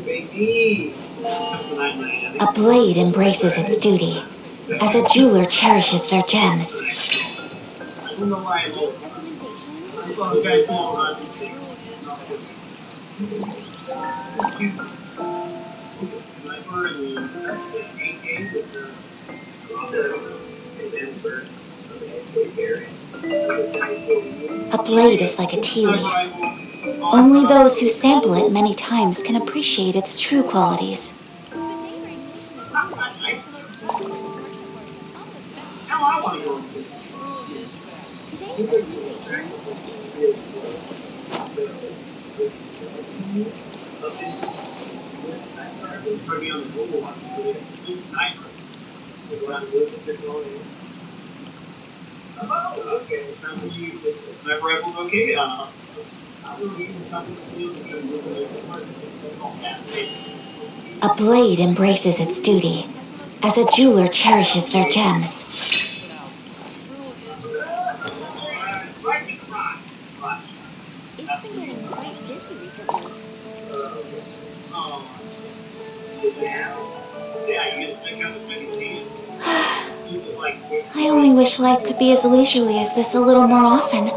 baby. A blade embraces its duty, as a jeweler cherishes their gems. I don't know why I Today's recommendation I thought you guys know how to think. Sniper and the AK with the A blade is like a tea leaf. Only those who sample it many times can appreciate its true qualities. the neighboring nation of Italy is the most prosperous commercial port in all of developed Now I want to go. Today's recommendation is the steak. Maybe on the Google one, it's sniper. Oh, okay. Sniper rifle's okay. I don't even something to steal because A blade embraces its duty, as a jeweler cherishes their gems. It's been getting quite busy recently. Yeah, you get sick of the second team. I only wish life could be as leisurely as this a little more often.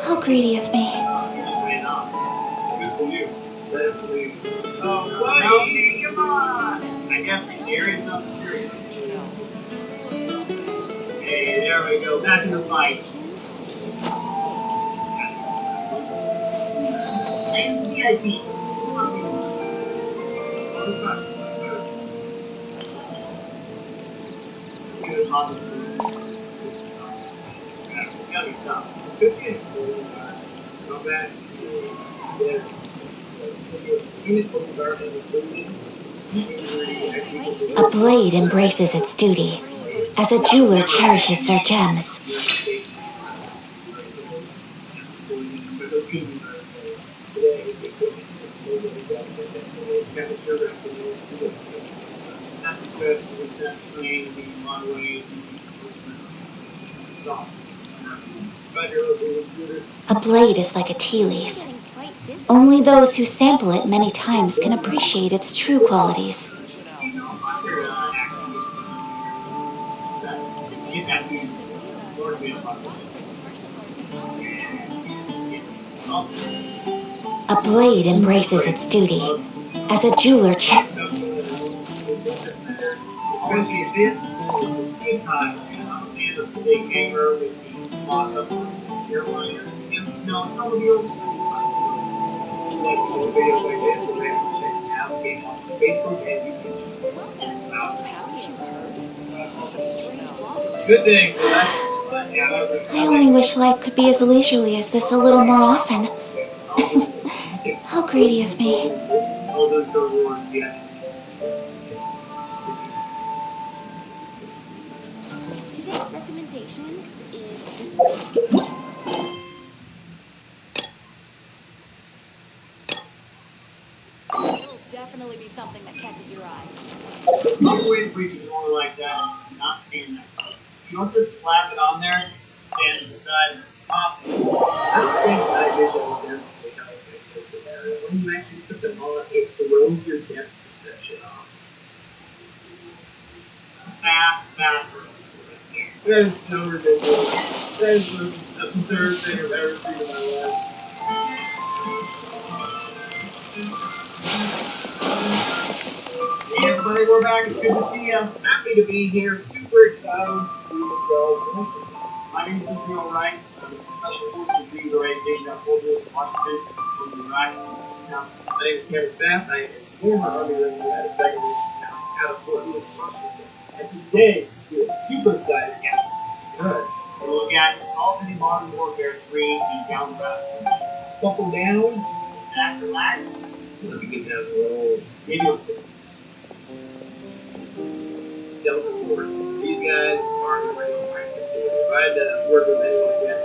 How greedy of me. Oh, buddy, come on! I guess Gary's not serious. Hey, there we go. Back in the fight. NVIDIA. A blade embraces its duty, as a jeweler cherishes their gems. A blade is like a tea leaf. Getting quite busy. Only those who sample it many times can appreciate its true qualities. A blade embraces its duty, as a jeweler cherishes. Especially at this time, and the big hangar with the lock-up airliner and the snow. It's not real. Facebook and YouTube. Haven't you heard? There's a strange law. Good thing. I only wish life could be as leisurely as this a little more often. How greedy of me. All those go wrong, yeah. Today's recommendation is the steak. It'll definitely be something that catches your eye. One way to preach a door like that is to not stand there. You don't just slap it on there, stand beside and pop it. I don't think I did that with them. When you actually put them on, it throws your depth perception off. Faster. That is so ridiculous. That is the absurd thing I've ever seen in my life. Hey everybody, we're back. It's good to see you. Happy to be here. Super excited to go. My name is Israel Wright. I'm a Special Forces Green Beret stationed at Fort Worth, Washington, Iraq. My name is Kevin Bath. I am a former Army Ranger at a second out of Fort Worth, Washington. And today, we are super excited. Yes, because we're looking at Call of Duty Modern Warfare 3 and Down the Road. Buckle down, back, relax. Let me get down to roll. Maybe you'll see. Delta Force. These guys aren't the real practice. If I had to work with anyone again,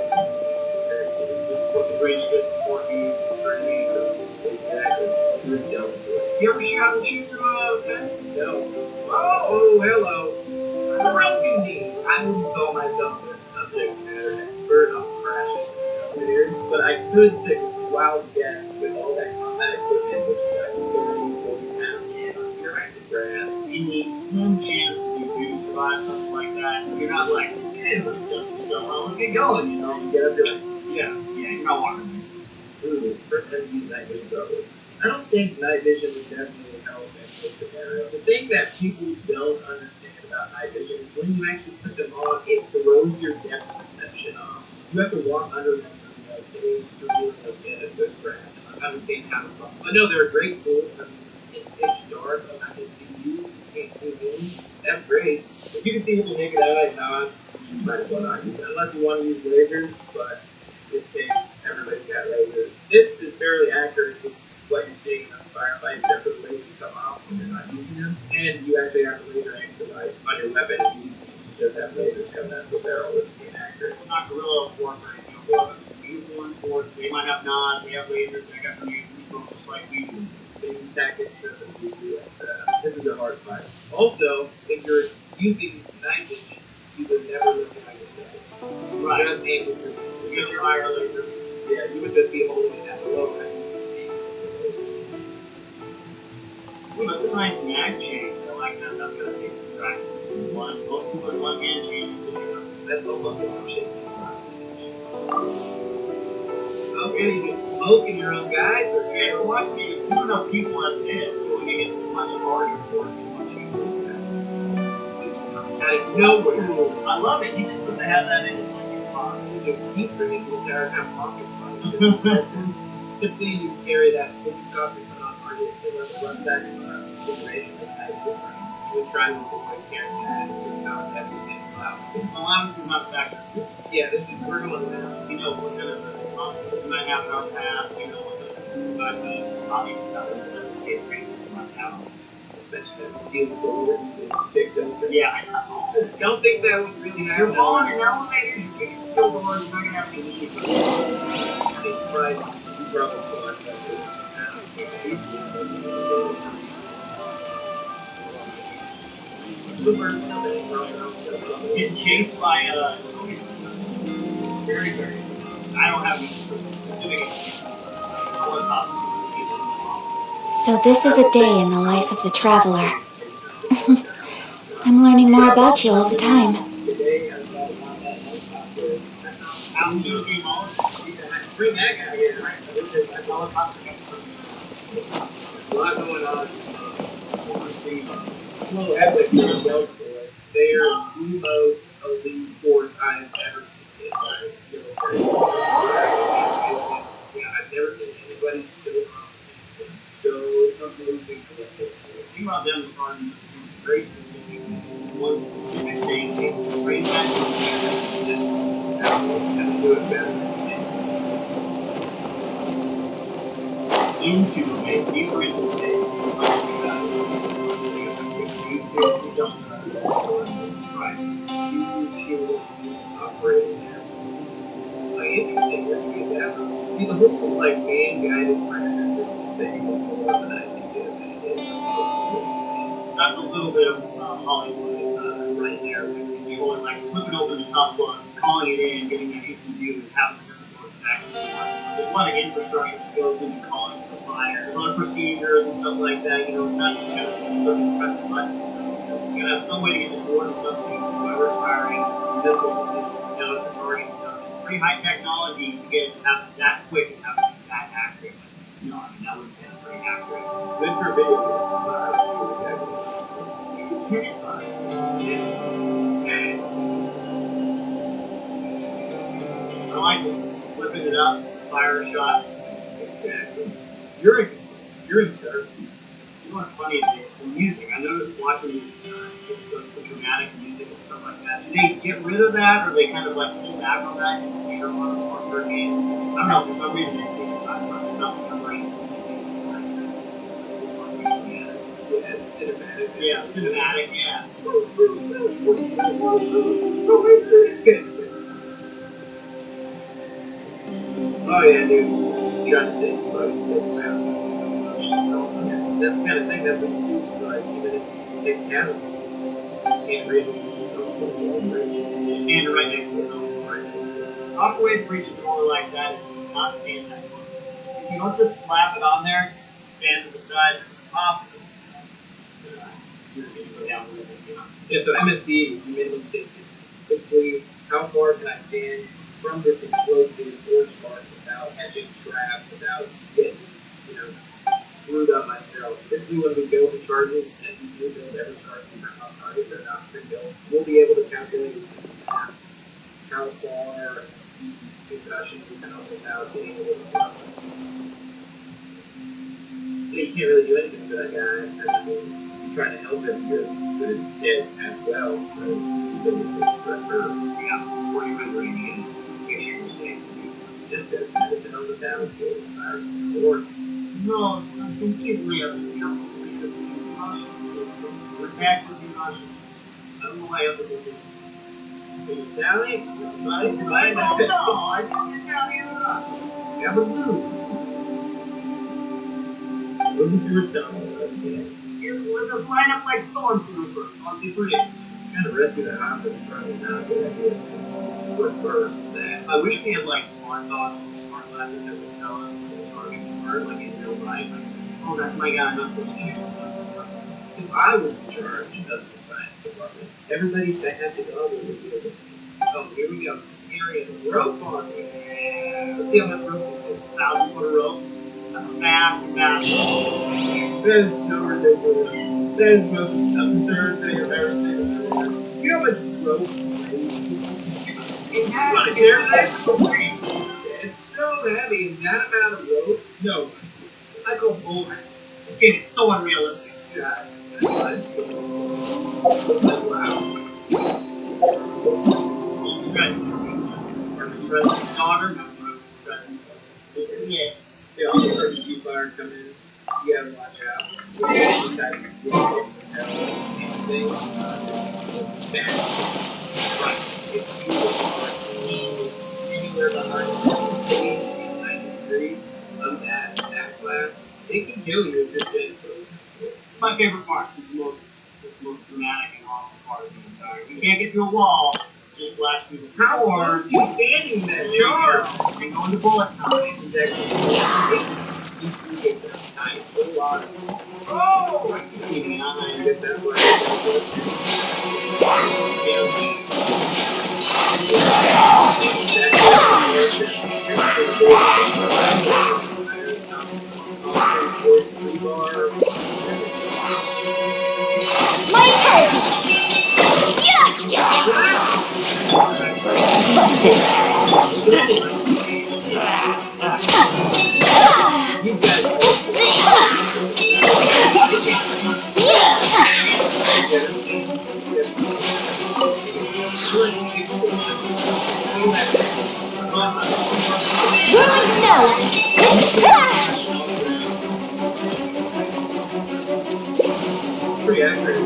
just what the range did before he started meeting them. Exactly. He was Delta Force. You ever shot and shoot through a fence? No. Oh, hello. Broken knees. I wouldn't call myself a subject matter expert on crashes here, but I could take a wild guess with all that combat equipment which you slim chance that you do survive something like that. You're not like, okay, let's adjust yourself. Well, let's get going, you know? You get up, you're like, yeah, you're not walking. Ooh, first time to use night vision goggles. I don't think night vision would definitely help in this scenario. The thing that people don't understand about night vision is when you actually put them on, it throws your depth perception off. You have to walk under them for days to really get a good grasp and understand how to run. I know they're a great tool. I mean, it's pitch dark, I can see you can't see me. That's great. If you can see with your naked eye, you might as well not use it. Unless you want to use lasers, but in this case, everybody's got lasers. This is fairly accurate to what you're seeing in a firefight, except for the lasers come off when you're not using them. And you actually have a laser aim device on your weapon, and you just have lasers coming out of the barrel, which is inaccurate. It's not guerrilla warfare, you know, uniform force. They might have nods, they have lasers, they got grenades and smoke just like we do. Things tactics doesn't do like that. This is a hard fight. Also, if you're using night vision, you would never look behind your sights. Right. Just aim with your fire laser. Yeah, you would just be holding it at the low end. Ooh, that's a nice mag change. I like that. That's gonna take some practice. One hand change. That's almost an option. Okay, you just smoking your own guys. Okay, but watch me. There's two enough people as it is, so when you get some much larger force, much easier. Out of nowhere. I love it. He just supposed to have that in his like car. He's bringing the entire kind of pocket money. Typically, you carry that when you stop and put on target and run that generation of that different. You would try to avoid carrying that with sound heavy and loud. This allowance is not factor. This is we're going now. You know what kind of obstacles we might have in our path. You know what kind of obviously that would necessitate racing right now. That steel door is picked up. Yeah, I don't think that would really happen. You're falling in elevators, you're kicking steel doors, you're not going to have any need for I think Price, you probably still have that. Getting chased by Soviet. This is very, very. I don't have any specific So this is a day in the life of the traveler. I'm learning more about you all the time. Bring that guy here, right? There's a lot going on. Slow epic Delta Force. They are the most elite force I've ever seen in my military. Yeah, I've never seen anybody so amazing collective. The thing about them is on very specific, one specific thing. They train that and do it better. Into the base, deeper into the base. Operating there. Interesting. See, the whole like man-guided predator thing was more of an idea than it is. That's a little bit of Hollywood right there, controlling, like flipping open the top one, calling it in, getting that instant view, and having the discipline back and forth. There's a lot of infrastructure that goes into calling for fire. There's a lot of procedures and stuff like that. You know, it's not just kind of press the button. You gotta have some way to get the door to something, whoever's firing missiles, you know, conversion stuff. Pretty high technology to get that quick and have it that accurate. No, I mean, that wouldn't sound very accurate. Good for video games. I like just flipping it up, fire a shot. Exactly. You're in third. You know what's funny is the music. I noticed watching these the dramatic music and stuff like that. Do they get rid of that, or they kind of like pull back on that and later on their games? I don't know. For some reason, it seems like it's not in my brain. Yeah, it's cinematic. Yeah, cinematic. Yeah. Oh yeah, dude. Just trying to say, that's the kind of thing that's what you do. Like, even if you take cameras, you can't really. You're standing right next to it. Proper way to reach a door like that is to not stand that close. If you don't just slap it on there, stand to the side, pop. you're going to go down with it. Yeah, so MSD, you made them say specifically how far can I stand from this explosive or spark without catching trap, without getting, you know, screwed up myself. Typically when we build the charges, and we do build every charge we have on target, they're not pre-built, we'll be able to calculate how far the concussion can come without being able to run. You can't really do anything for that guy. I mean, you're trying to help him, you're dead as well. Yeah, or you're rendering in case you're safe. Just as medicine on the battlefield is virus or no, it's not completely a miracle state of concussion. We're back with concussion. I don't know why other people Italian? I don't know. I think Italian or not. Yeah, but blue. Look at your tongue. Let us line up like stormtroopers on the bridge. Kind of rescue that hostage probably not a good idea. Just reverse that. I wish we had like smart thoughts or smart glasses that would tell us when the targets were like in real life. Like, oh, that's my guy. I'm not supposed to shoot him. If I was in charge of the science department, everybody that has to go would be able to. Oh, here we go. Area the rope on me. Let's see how much rope this is. 1,000-foot rope. That's fast. That is so ridiculous. That is the most absurd thing I've ever seen. You know how much rope you want to carry that? It's so heavy. That amount of rope? No. I go bowling. This game is so unrealistic. God. Wow. Yeah. They also heard the G-Fire come in. You gotta watch out. Anything. If you are anywhere behind 90 degrees of that class, it can kill you if you're getting close. It's my favorite part. It's the most dramatic and awesome part of the entire. You can't get through a wall. Just blast through the floor. How are you standing there? Sure. You're going to bullet time. Oh! Get that way. My apologies! Busted! Rolling snow! Pretty accurate.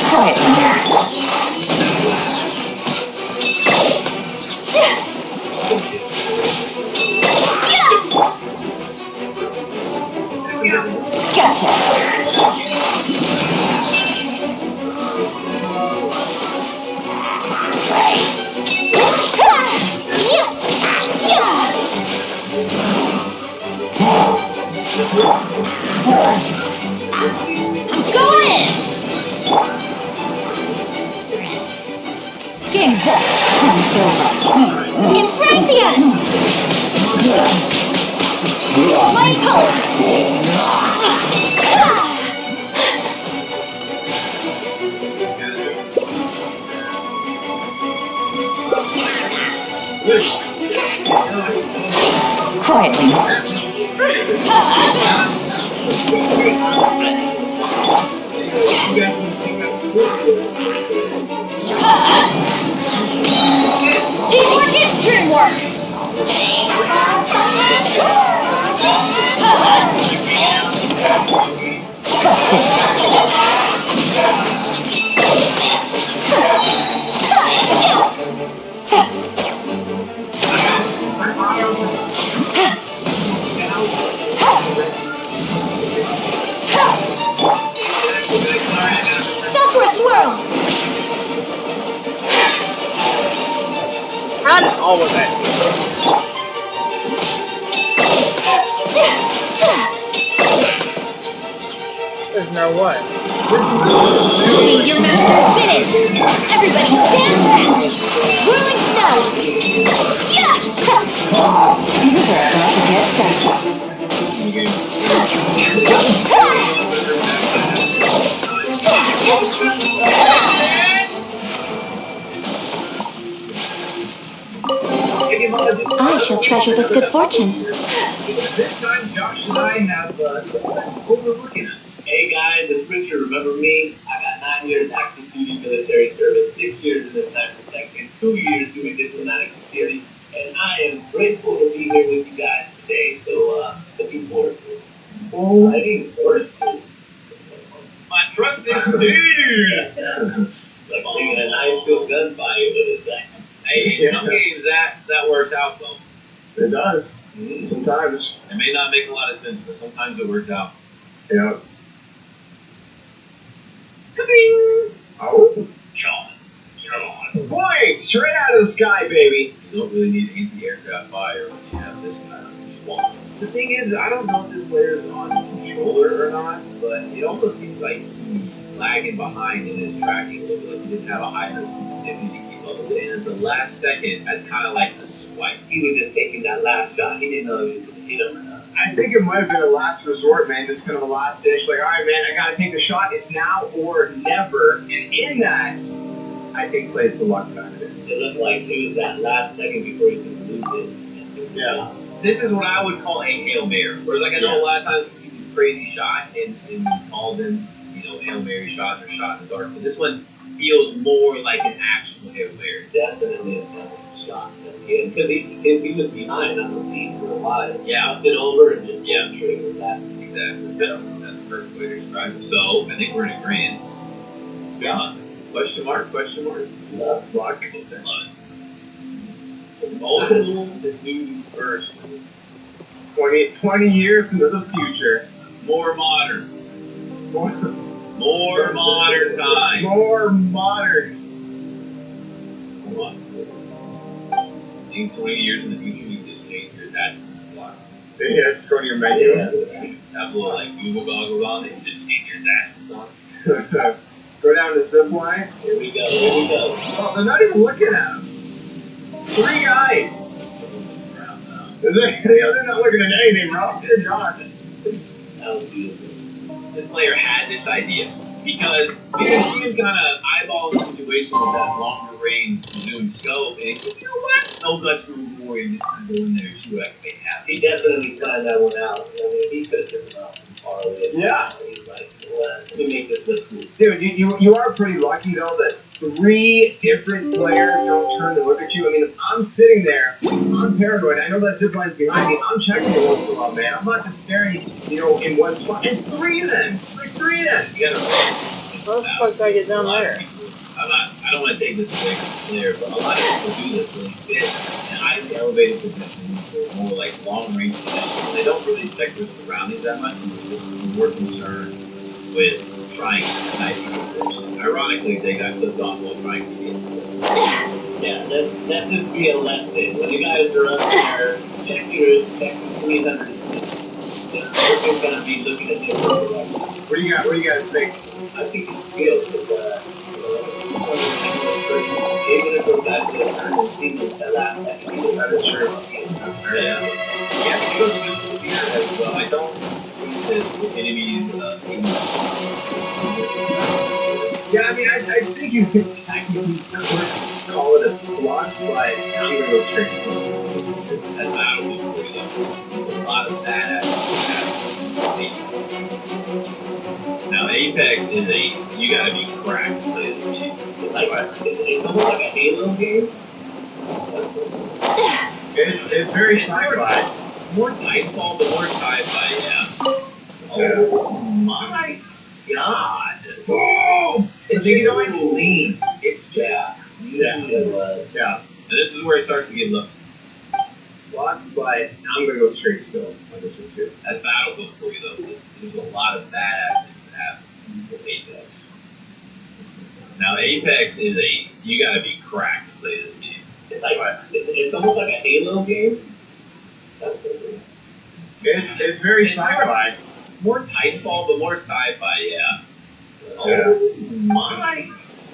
Quiet. Gotcha. Go in! Game's up. Time's over. Gracias! My apologies! Quietly. Teamwork is dreamwork! Sakura swirl! How did all of that? There's no what? See your master spinning! Everybody stand back! Whirling snow! Yeah! Things are about to get dicey. I shall treasure this good fortune. This time, Josh and I have someone overlooking us. Hey guys, it's Richard. Remember me? I got 9 years active duty military service, 6 years in the sniper sector, and 2 years doing diplomatic security. And I am grateful to be here with you guys today. So, looking forward to it. Fighting horses. My trust is dude. It's like taking a knife to a gunfight. What is that? Hey, in some games that works out though. It does. Sometimes. It may not make a lot of sense, but sometimes it works out. Yeah. Ka-ding! Oh. John. Boy, straight out of the sky, baby. You don't really need anti-aircraft fire when you have this kind of swamp. The thing is, I don't know if this player's on controller or not, but it almost seems like he's lagging behind in his tracking a little bit. Like he didn't have a high enough sensitivity to keep up with it. And at the last second, that's kind of like a swipe. He was just taking that last shot. He didn't know he was going to hit him or not. I think it might have been a last resort, man. Just kind of a last ditch. Like, all right, man, I got to take the shot. It's now or never. And in that, I think plays the luck factor. It looked like it was that last second before he was going to lose it. Yeah. This is what I would call a Hail Mary. Whereas, like, I know a lot of times you see these crazy shots and you call them, Hail Mary shots or shot in the dark. But this one feels more like an actual Hail Mary. Definitely a shot. Because he was behind on the lead for a while. Yeah. Up and over and just triggered that. Exactly. That's the perfect way to describe it. So, I think we're in agreement. Yeah. Question mark? Luck. Love it. Multiple to do first. 20 years into the future. More modern. More modern time. More modern. I think 20 years in the future, you just change your attachment block. Yeah, just go to your menu. Have a little like Google goggles on, and you just change your attachment block. Go down to zip line. Here we go. Oh, they're not even looking at him. 3 guys. They're not looking at anything wrong. They're not. That was beautiful. This player had this idea because he was kind of eyeballing the situation with that longer range zoom scope, and he says, you know what? No guts, no glory, and just kind of go in there and see what I can make happen. He definitely planned that one out. I mean, he could have been out from far away. Yeah. He's like, let me make this look cool. Dude, you are pretty lucky though that 3 different players don't turn to look at you. I mean, if I'm sitting there, I'm paranoid. I know that zip line's behind me. I'm checking it once in a while, man. I'm not just staring, in one spot. And 3 of them. Like 3 of them. You gotta How the fuck do I get down there? I don't want to take this away from the player, but a lot of people do this when they sit in highly elevated positions or more like long range positions. They don't really check their surroundings that much. They're more concerned with trying to snipe people. Ironically, they got clipped off while trying to get Yeah, that just be a lesson. When you guys are up there, check your 300. They're going to be looking at different directions. What do you guys think? I think it's good because you're going to go back to the turn and see the last second. That is true. That's very Yeah, it goes with the beer as well. I don't think that enemies Yeah, I mean, I think you could technically call it a squad, but I'm going to go straight to That's Battlefield 3 though. There's a lot of badass Now Apex is you gotta be cracked to play this game. It's almost like a Halo game. It's very sci-fi. More Titanfall, but more sci-fi, yeah. Oh my god. Oh! It's so clean. It's just Yeah. And this is where it starts to get looked. Lot, but I'm gonna go straight still on this one too. That's Battlefield for you though. There's a lot of badass things that happen with Apex. Now Apex is you gotta be cracked to play this game. It's like it's almost like a Halo game. It's very sci-fi. more Titanfall, but more sci-fi, yeah. Oh my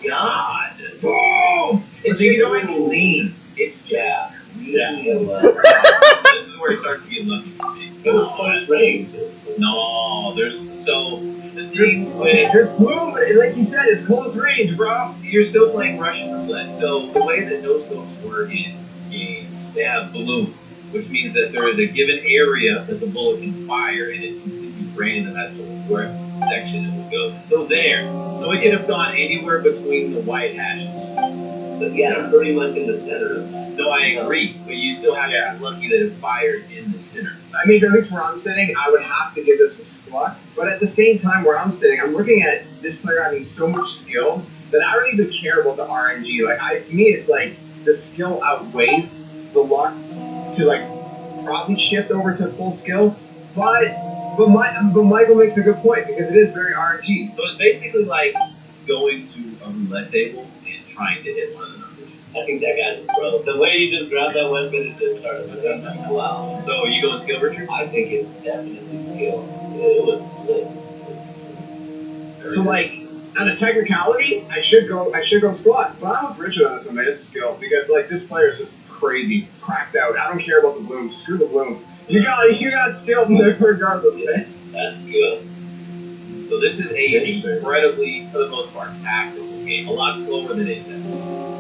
god. Boom! It's so clean. It's just clean. This is where it starts to get lucky for me. It was close range. No, there's bloom, but like you said, it's close range, bro. You're still playing Russian roulette. So the way that those scopes work in games, they have bloom, which means that there is a given area that the bullet can fire, and it's completely random as to where section it will go. So there. So it could have gone anywhere between the white hashes. But yeah, pretty much in the center of that. No, I agree, but you still have to be lucky that it fires in the center. I mean, at least where I'm sitting, I would have to give this a squat. But at the same time, where I'm sitting, I'm looking at this player having so much skill that I don't even care about the RNG. Like, to me, it's like the skill outweighs the luck to like probably shift over to full skill. But Michael makes a good point because it is very RNG. So it's basically like going to a roulette table and trying to hit one of the numbers. I think that guy's a pro. The way he just grabbed that weapon and just started with that, like, wow. So you going skill, Richard? I think it's definitely skill. It was slick. So like, on a technicality, I should go squat. But I'm with Richard on this one, man. It's a skill because like this player is just crazy, cracked out. I don't care about the bloom. Screw the bloom. You got skill regardless, man. That's good. So this is a incredibly, for the most part, tactical game. A lot slower than it is.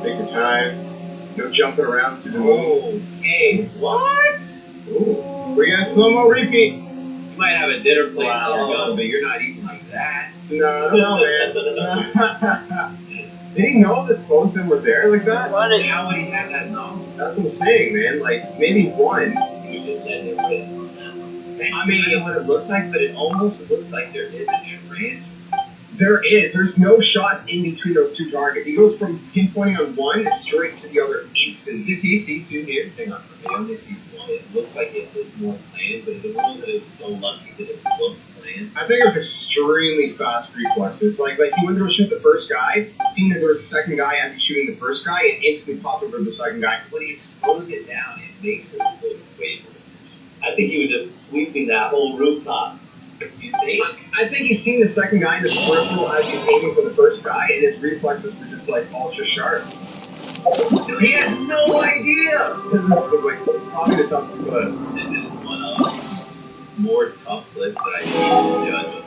Take your time. No jumping around through the moon. Okay, what? Ooh. We got a slow-mo repeat. You might have a dinner plate on your gun, but you're not eating like that. No, man. Did he know that both of them were there like that? How would he have that knowledge? That's what I'm saying, man. Like, maybe one. He was just letting it rip. I mean, what it looks like, but it almost looks like there is a transfer. There is. There's no shots in between those two targets. He goes from pinpointing on one straight to the other instantly. Does he see two here? Hang on. I only see one. It looks like it was more planned, but the one that it was so lucky that it looked planned. I think it was extremely fast reflexes. Like he went to go shoot the first guy, seeing that there was a second guy as he's shooting the first guy, and instantly popped over to the second guy. When he slows it down, it makes it look way more. I think he was just sweeping that whole rooftop. You think? I think he's seen the second guy in his peripheral as he's aiming for the first guy, and his reflexes were just like ultra sharp. He has no idea! This is like probably the toughest clip. This is one of the more tough clips that I see to judge.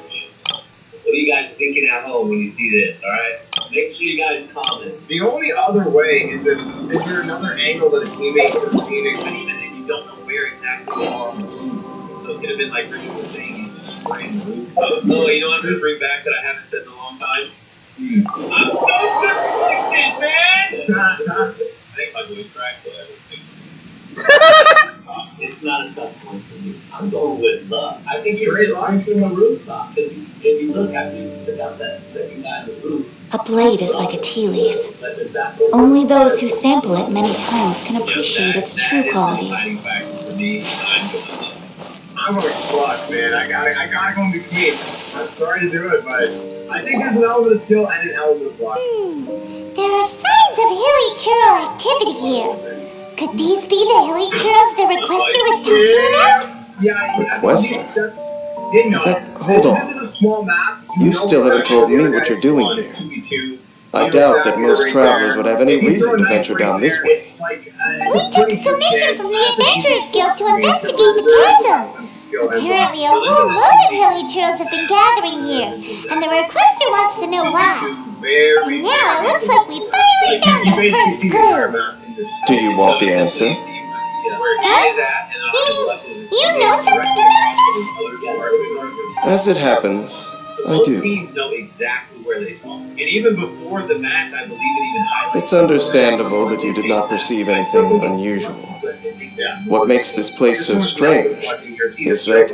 What are you guys thinking at home when you see this, alright? Make sure you guys comment. The only other way is there another angle that a teammate could have seen it? But even then, you don't know where exactly they are. So it could have been like Richard was saying, he's just spraying the roof. Oh, you know what I'm going to bring back that I haven't said in a long time? I'm so conflicted, man! I think my voice cracked, so everything. It's not a tough one for me. I'm going with luck. I think straight line from the rooftop. If you look after you took out that second guy on the roof. A blade is like a tea leaf. Only those who sample it many times can appreciate its true qualities. I'm going squat, man. I gotta go in between. I'm sorry to do it, but I think there's an element of skill and an element of luck. There are signs of hilly churl activity here. Could these be the hilly churls the requester was talking about? Yeah, Requester? That's... No. Hold on. This is a small map. You still haven't told me what you're doing here. I doubt that most travelers would have any reason to venture down this way. We took permission from the Adventurers Guild to investigate the chasm. Apparently a whole load of hilly churls have been gathering here, and the requester wants to know why. And now it looks like we finally found our first clue. Do you want the answer? Huh? You mean, you know something about this? As it happens, I do. Teams know exactly where they spawn. And even before the match, I believe it even highlights. It's understandable that you did not perceive anything unusual. What makes this place so strange is that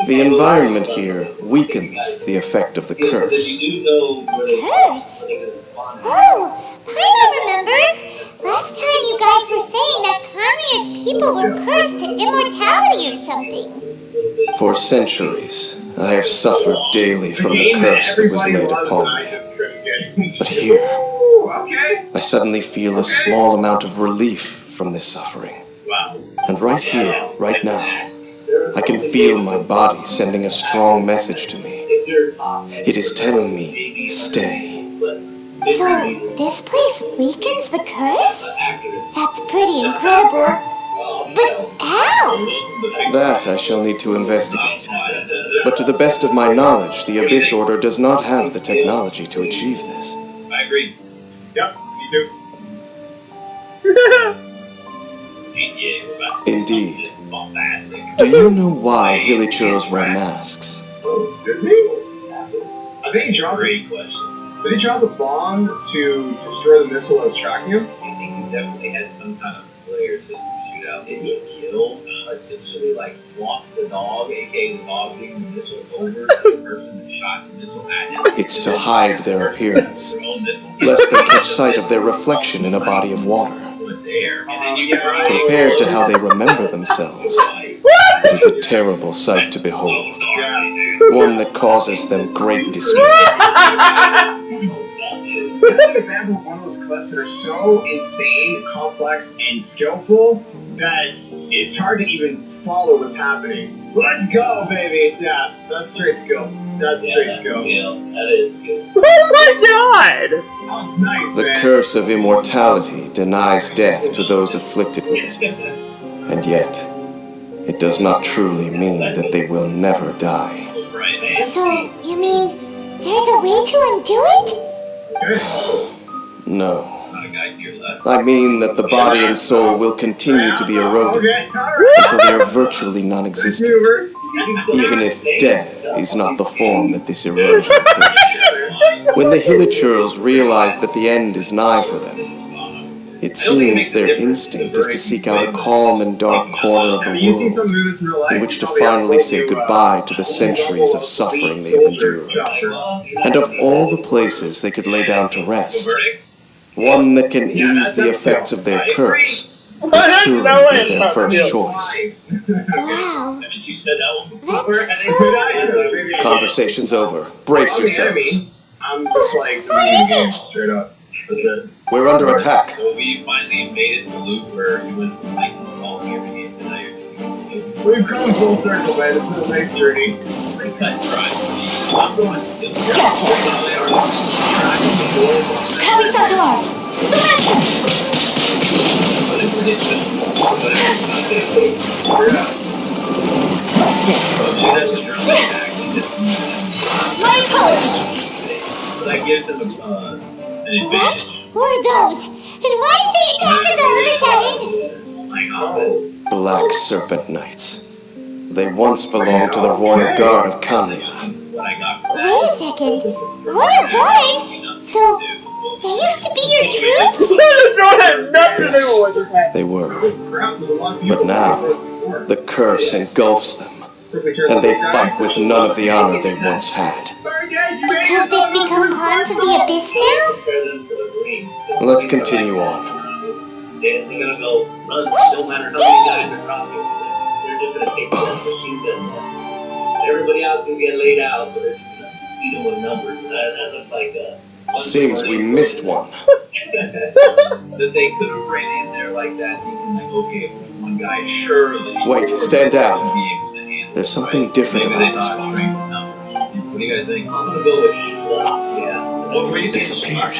the environment here weakens the effect of the curse. Curse? Oh, Paimon remembers! Last time you guys were saying that Kanria's people were cursed to immortality or something. For centuries, I have suffered daily from the curse that was laid upon me. But here, I suddenly feel a small amount of relief from this suffering. And right here, right now, I can feel my body sending a strong message to me. It is telling me, stay. So, this place weakens the curse? That's pretty incredible. But how? That I shall need to investigate. But to the best of my knowledge, the Abyss Order does not have the technology to achieve this. I agree. Yep, me too. Indeed. Do you know why hilly churls wear masks? Did he? I think he dropped Great question. Did he drop a bomb to destroy the missile that was tracking him? I think he definitely had some kind of flare system shootout. Did he kill, essentially, like, walk the dog, aka the dog getting the missile over to the person that shot the missile at him? It's to hide their appearance, lest they catch sight of their reflection in a body of water. Compared to how they remember themselves, it is a terrible sight to behold. One that causes them great dismay. That's an example of one of those clips that are so insane, complex, and skillful that it's hard to even follow what's happening. Let's go, baby! Yeah, that's straight skill. That's straight skill. That is skill. Oh my god! That was nice, The man. curse of immortality denies death to those afflicted with it. And yet, it does not truly mean that they will never die. So, you mean there's a way to undo it? No. Not a guy to your left. I mean that the body and soul will continue to be eroded Okay, alright. until they are virtually non-existent, Universe. even if death is not the form that this erosion takes. When the hilly churls realize that the end is nigh for them, it seems their instinct is to seek out a calm and dark corner of the Have you seen world something of this in real life? in which to finally say goodbye to the centuries of suffering they have endured, and of all the places they could lay down to rest, one that can ease the effects of their curse would surely be their first choice. Wow, Haven't you said that one before? that's so... Conversation's over. Brace yourselves. I'm just like, the game, straight up. That's it. We're under attack. So we finally made it in the loop where you went from like installing every game to now you're doing games. We've come full circle, man. It's been a nice journey. Pretty cut and dry. I'm going still. Gotcha. Coming out to art. Selection! My apologies. That gives him an What? advantage. Who are those? And why did they attack us all of a sudden? Oh my god. Black Serpent Knights. They once belonged to the Royal Guard of Kanya. What I got for Wait a second. Royal Guard? So, they used to be your troops? They were. But now, the curse engulfs them, and they fight with none of the honor they once had. Because they've become pawns of the Abyss now? Let's continue on. They're gonna go run no matter how many guys are dropping. They're just gonna take the machine gun. Everybody else can get laid out, but they're just gonna beat them with numbers. That looks like a... Seems we missed one. that they could have ran in there like that, thinking like, okay, if there's one guy, surely... Wait, stand down. Be able to handle There's it, something right? different Maybe about they this thought one. straight with numbers. What do you guys think? I'm gonna go with Schluck. Yeah. What were It's you saying? disappeared.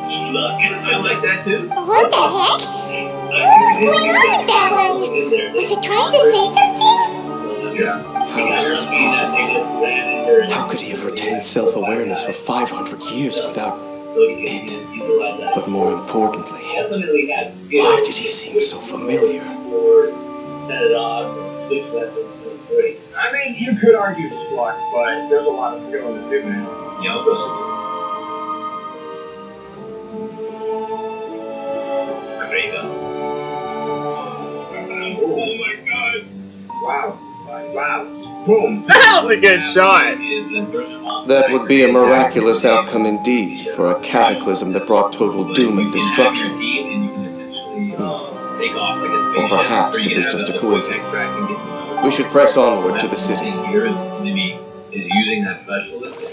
Schluck. I like that too. What the heck? What was going on with that one? Was it trying to say something? Yeah. How is this possible? How could he have retained self-awareness for 500 years without it? But more importantly, why did he seem so familiar? Set it off, switch weapons, so it's great. I mean, you could argue Spluck, but there's a lot of skill in the too, man. Yeah, I'll go see There you go. Oh my god! Wow. Wow. Boom. That was a good shot. That would be a miraculous outcome indeed for a cataclysm that brought total doom and destruction. And you can essentially take off like a Or spaceship. perhaps or you it can is have just a voice coincidence. extract and get the- We should press onward to the city. Here is using that specialist and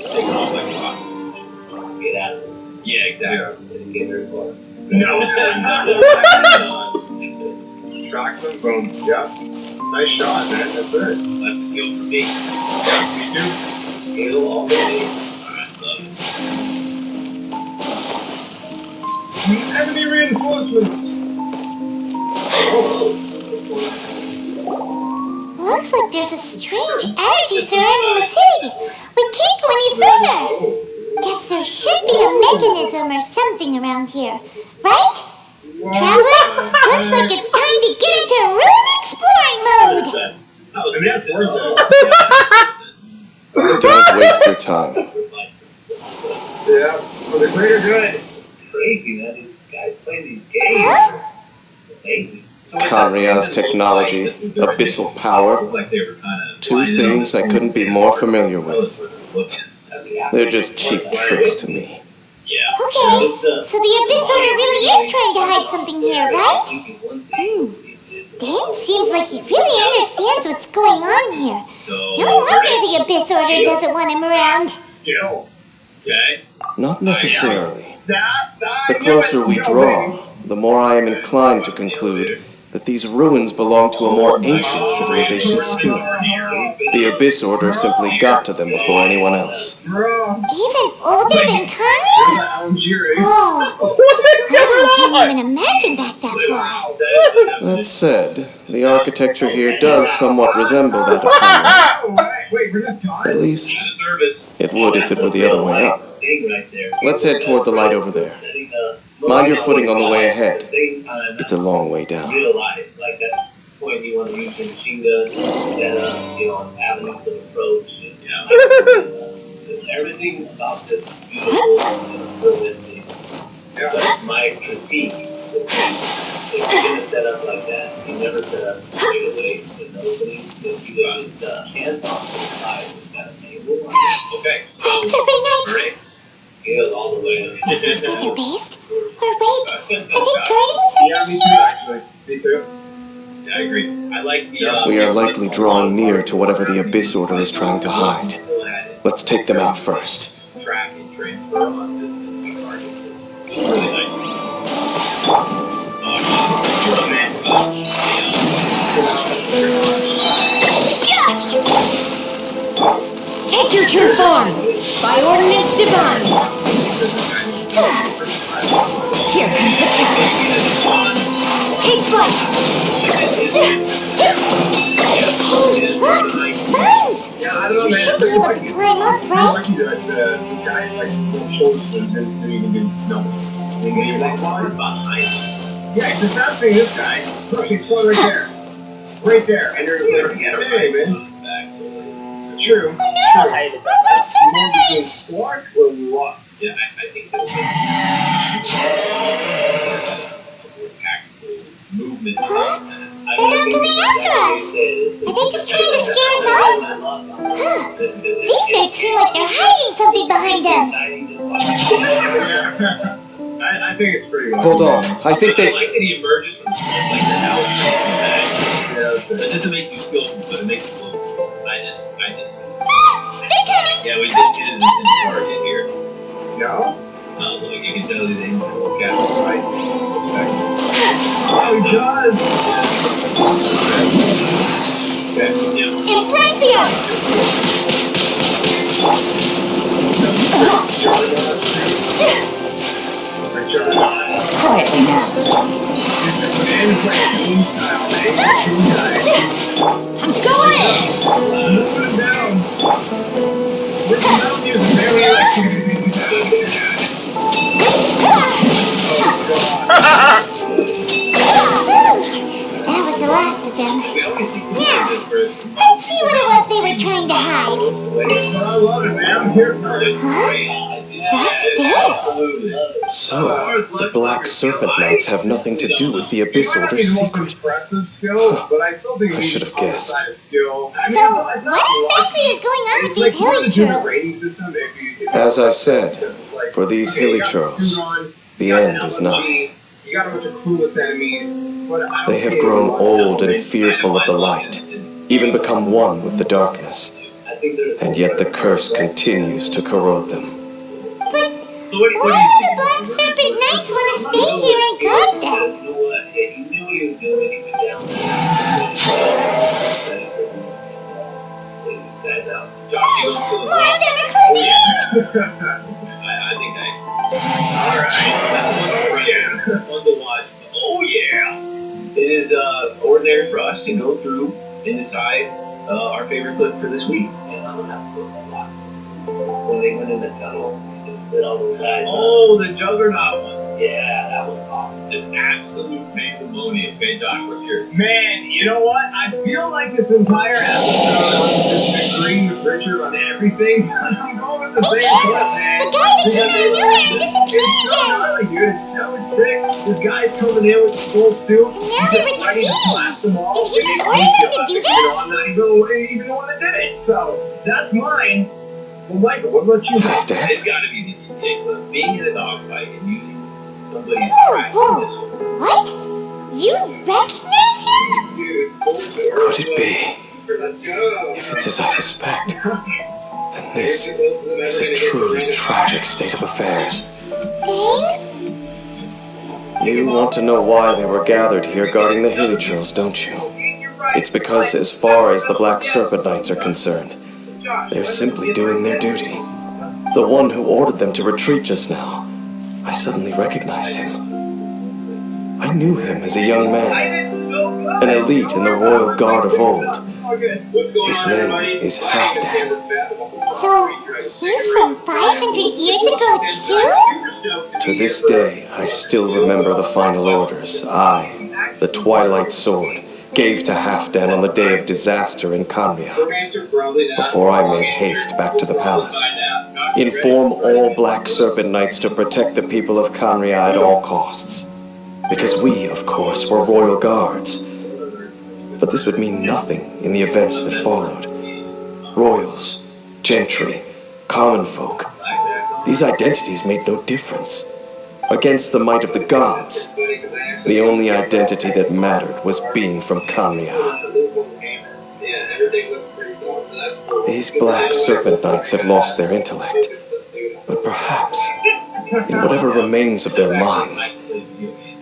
take off like a rocket. Get out of it. Yeah, exactly. Didn't get very far. No. Tracks him. Boom. Yeah. Nice shot, man. That's it. That's a skill for me. Yeah, me too. Heal all the way. Alright, love it. Enemy reinforcements. Looks like there's a strange energy surrounding the city. We can't go any further. Guess there should be a mechanism or something around here, right? Traveler, looks like it's time to get into ruin exploring mode. I mean, that's worth it. Don't waste your time. Yeah, for the greater good. It's crazy that these guys play these games. It's amazing. Karia's technology, abyssal power, two things I couldn't be more familiar with. They're just cheap tricks to me. Okay, so the Abyss Order really is trying to hide something here, right? Dan seems like he really understands what's going on here. No wonder the Abyss Order doesn't want him around. Skill. Okay. Not necessarily. The closer we draw, the more I am inclined to conclude that these ruins belong to a more ancient civilization still. The Abyss Order simply got to them before anyone else. Even older than Karia? Whoa, I can't even imagine back that far. That said, the architecture here does somewhat resemble that of Kari. At least, it would if it were the other way up. Let's head toward the light over there. Mind your footing on the way ahead. It's a long way down. Like that's the point you want to use your machine gun instead of, avenues of approach. Everything about this is beautiful and realistic. But my critique would be, if you're going to set up like that, you never set up straight away to nobody. If you just hands off to the side, you've got a table. Okay, so bricks, heal all the way. Is this where they're based? Or wait, are they guarding something Yeah, me too, here? actually. Me too. Yeah, I agree. I like the. We are likely drawing near to whatever the Abyss Order is trying to hide. Let's take them out first. Track and transfer onto this new target. It's really nice. Take your true form, by ordinance divine. Here comes the test. Take flight. Hey, look! Vines! Yeah, I don't know, You man. should be able to climb up, I'm right? lucky that the guys like shoulders didn't even do no. Behind. Yeah, it's assassinating this guy. Look, he's spawned right there. Right there. And there's like, hey, man. True. Oh no! We're lost You in want the to night! squawk or what? Yeah, I think there's more tactical movement. Huh? They're not coming after us! Are they just trying to scare us off? Huh. These bits seem like they're hiding something behind them. I think it's pretty good. Hold on, I think I they... like that he emerges from the smoke like the hell. Yeah, that's That it. doesn't make you skillful, but it makes you look. I just. Ah, they're coming! Yeah, we just did it in the target here. No? Look, you can tell that they look at the price. Oh, he does! Okay. Yeah. Impressios! Quietly now. Man, it's like a Doom style, man. Doom guy. I'm going! Put him down. With the metal music, man, we like... That was the last of them. We always see Now, let's see what it was they were trying to hide. I love it, man. I'm here for it. Huh? What's this? So, the Black Serpent Knights have nothing to do with the Abyss It might not be Order's the most secret. impressive skill, but I still think I should have guessed. Skill. I mean, So, it's what not exactly is going on with It's like these more hilly than doing a trolls? rating system. If you As I said, it's like, for these okay, hilly you got the trolls, suit on, the you got end the is LMG, nigh. You got a bunch of clueless enemies, but I don't They have see grown anyone old and else. fearful of the light, even become one with the darkness, and yet the curse continues to corrode them. But why would the Black Serpent Knights want to stay here and guard them? You know what? Yeah, you knew what he was doing. He went down there. I think Alright, that was great. Fun to watch. Oh yeah! It is ordinary for us to go through and decide our favorite clip for this week. And I'm gonna have to put that last one. When they went in the tunnel and just split all those guys. Oh, the Juggernaut one. Yeah, that was awesome. Just absolute pandemonium. Okay, Josh, what's yours? Man, you know what? I feel like this entire episode I'm just agreeing with Richard on everything. I'm going with the same clip, man. The guy that came out of nowhere disappeared It's so again! gnarly, dude. It's so sick. This guy's coming in with the full suit. And now He's they're just ready to retreating. blast them all. Did he It just makes order me them feel to do like, that? I'm not even the one that did it. So, that's mine. Well, Michael, what about you? Half-Dan? It's gotta be the GTA clip. Being in a dogfight and using somebody's Whoa, track whoa. missile. What? You recognize him? Could it be? Let's go. If it's as I suspect, then this is a truly tragic state of affairs. Dane? You want to know why they were gathered here guarding the hilly trails, don't you? It's because as far as the Black Serpent Knights are concerned, they're simply doing their duty. The one who ordered them to retreat just now, I suddenly recognized him. I knew him as a young man, an elite in the Royal Guard of old. His name is Halfdan. So, he's from 500 years ago too? To this day, I still remember the final orders I, the Twilight Sword, gave to Halfdan on the day of disaster in Kanria, before I made haste back to the palace. Inform all Black Serpent Knights to protect the people of Kanria at all costs. Because we, of course, were royal guards. But this would mean nothing in the events that followed. Royals, gentry, common folk. These identities made no difference. Against the might of the gods, the only identity that mattered was being from Kanria. These Black Serpent Knights have lost their intellect, but perhaps, in whatever remains of their minds,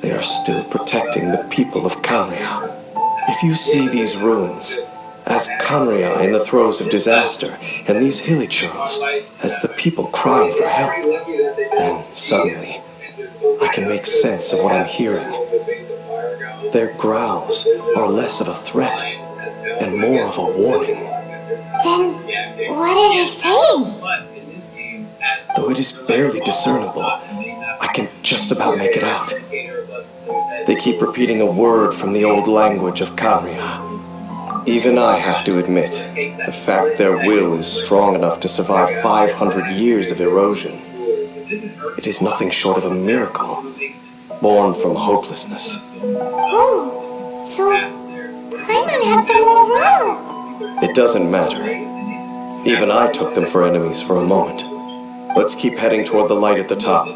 they are still protecting the people of Kanria. If you see these ruins as Kanria in the throes of disaster, and these hilly churls as the people crying for help, then suddenly I can make sense of what I'm hearing. Their growls are less of a threat and more of a warning. Then, what are they saying? Though it is barely discernible, I can just about make it out. They keep repeating a word from the old language of Kanria. Even I have to admit, the fact their will is strong enough to survive 500 years of erosion, it is nothing short of a miracle, born from hopelessness. Oh, so Paimon had them all wrong. It doesn't matter. Even I took them for enemies for a moment. Let's keep heading toward the light at the top.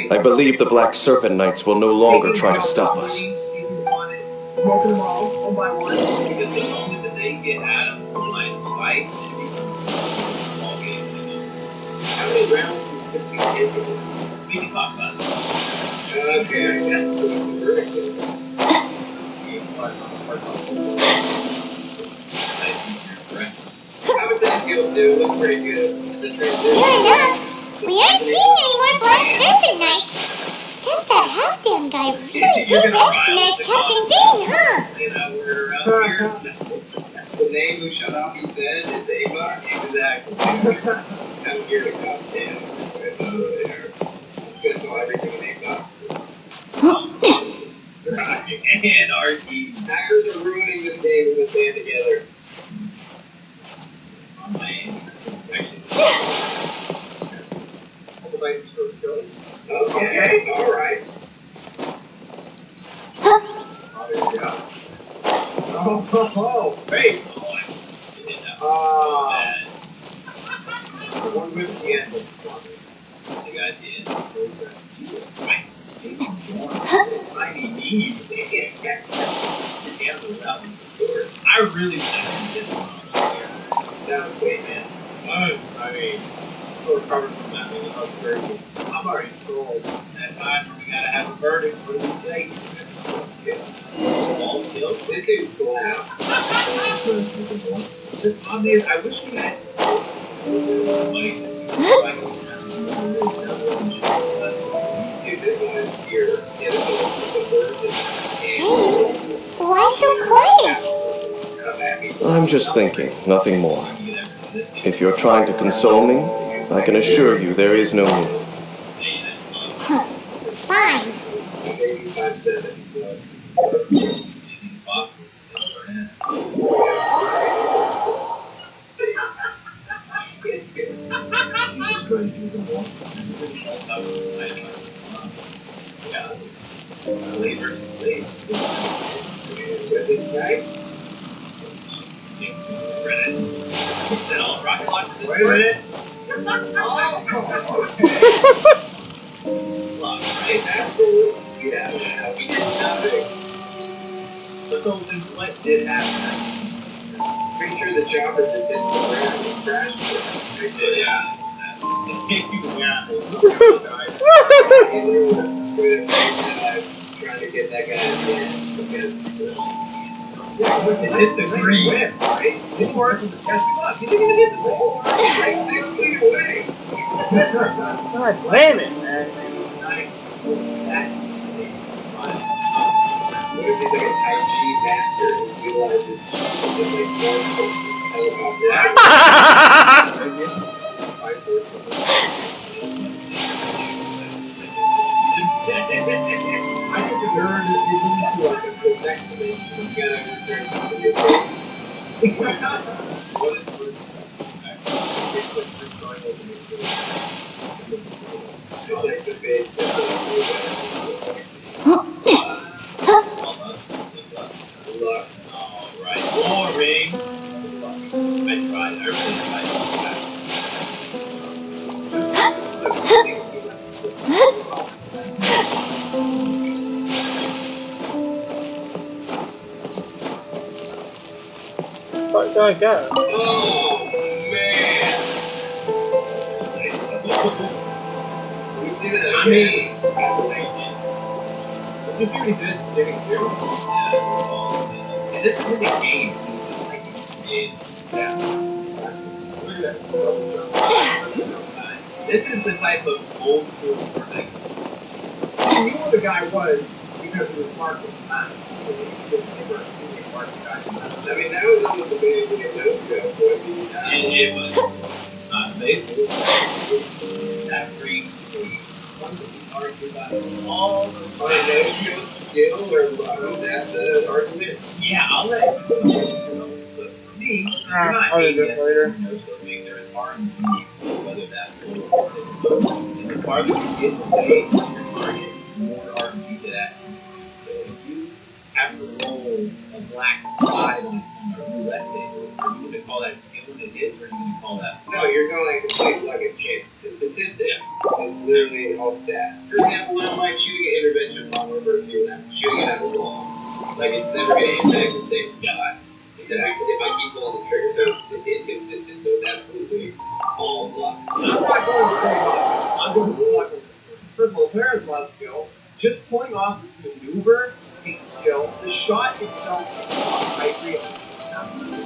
I believe the Black Serpent Knights will no longer try to stop us. Smoking them all, one by one. Because the moment that they get out of line of sight, all games. How many rounds do we get? We can talk about it. Okay, I got the vertical. How was that skill, dude? Looks pretty good. Fair enough. We aren't seeing any more Black Serpent Knights. Guess that Halfdan guy really did recognize Captain Dane, huh? You know, we're around here. The name who shut up, he said, is Ava. Exactly. I'm here to come in. I'm going to know everything in Ava. Anarchy. Hackers are ruining this game with this band together. On my end. Actually. Devices first go. Okay, alright. Oh, there we go. Oh, hey! The one with the end. I got the end. Jesus Christ, this space is warm. Tiny need. They can't get the animals out in the store. I really think this one here. That was great, man. I mean, we're recovered from that. I mean, that was very good. I'm already sold. That time where we gotta have a verdict. What do we say? All still? This dude's sold out. The problem is, I wish we had some money. Why so quiet? I'm just thinking, nothing more. If you're trying to console me, I can assure you there is no need. Fine. Wait a minute. What did happen? Pretty sure the chopper just hit the ground and crashed. Yeah. Trying to get that guy at the end because disagree, right? Didn't work with the testing up. He didn't even hit the ball. Like 6 feet away. God damn it, man. What if he's like a Tai Chi master and utilizes just like I think the nerd is getting into like a good next dimension of getting what is Alright, boring. I tried, I really tried. Where did I go? Oh, man. You see that? I mean, did you see what he did? And this isn't a game. This is like this is the type of old school thing. You knew who the guy was because he was marked with time. I mean, that was almost the big thing of no joke. And it was not faithful. That freak. Argue about all the no joke skill or that's the argument. Yeah, I'll let it go. But for me, you're not aiming at someone who knows what makes their argument, whether that's and the farther you get away from your target, the more RNG to that. So if you have to roll a black 5 on a roulette table, are you going to call that skill when it hits, or are you going to call that? No, you're going to play like it's chance. It's statistics. It's literally all stats. For example, I'm like shooting an intervention bomb over a few and I'm shooting it at a wall. Like it's never going to impact the same shot. If I keep pulling the trigger, so it's inconsistent, so it's absolutely all luck. I'm not going to play luck. I'm going to luck with this. First of all, there is a lot of skill. Just pulling off this maneuver takes skill. The shot itself is luck. I agree.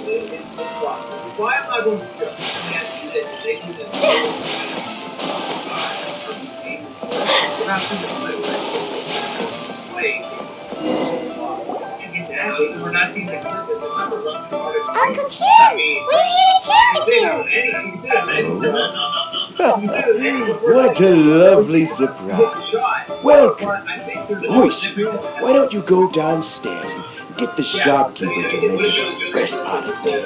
It's luck. Why am I going to skill? I'm asking that they do this. Have you seen this? We're not seeing this play. We're not seeing the kid that remember running hard. Uncle Tim, we're here to chat with you. What a lovely surprise. Welcome. Hoist, why don't you go downstairs and get the shopkeeper to make us a fresh pot of tea?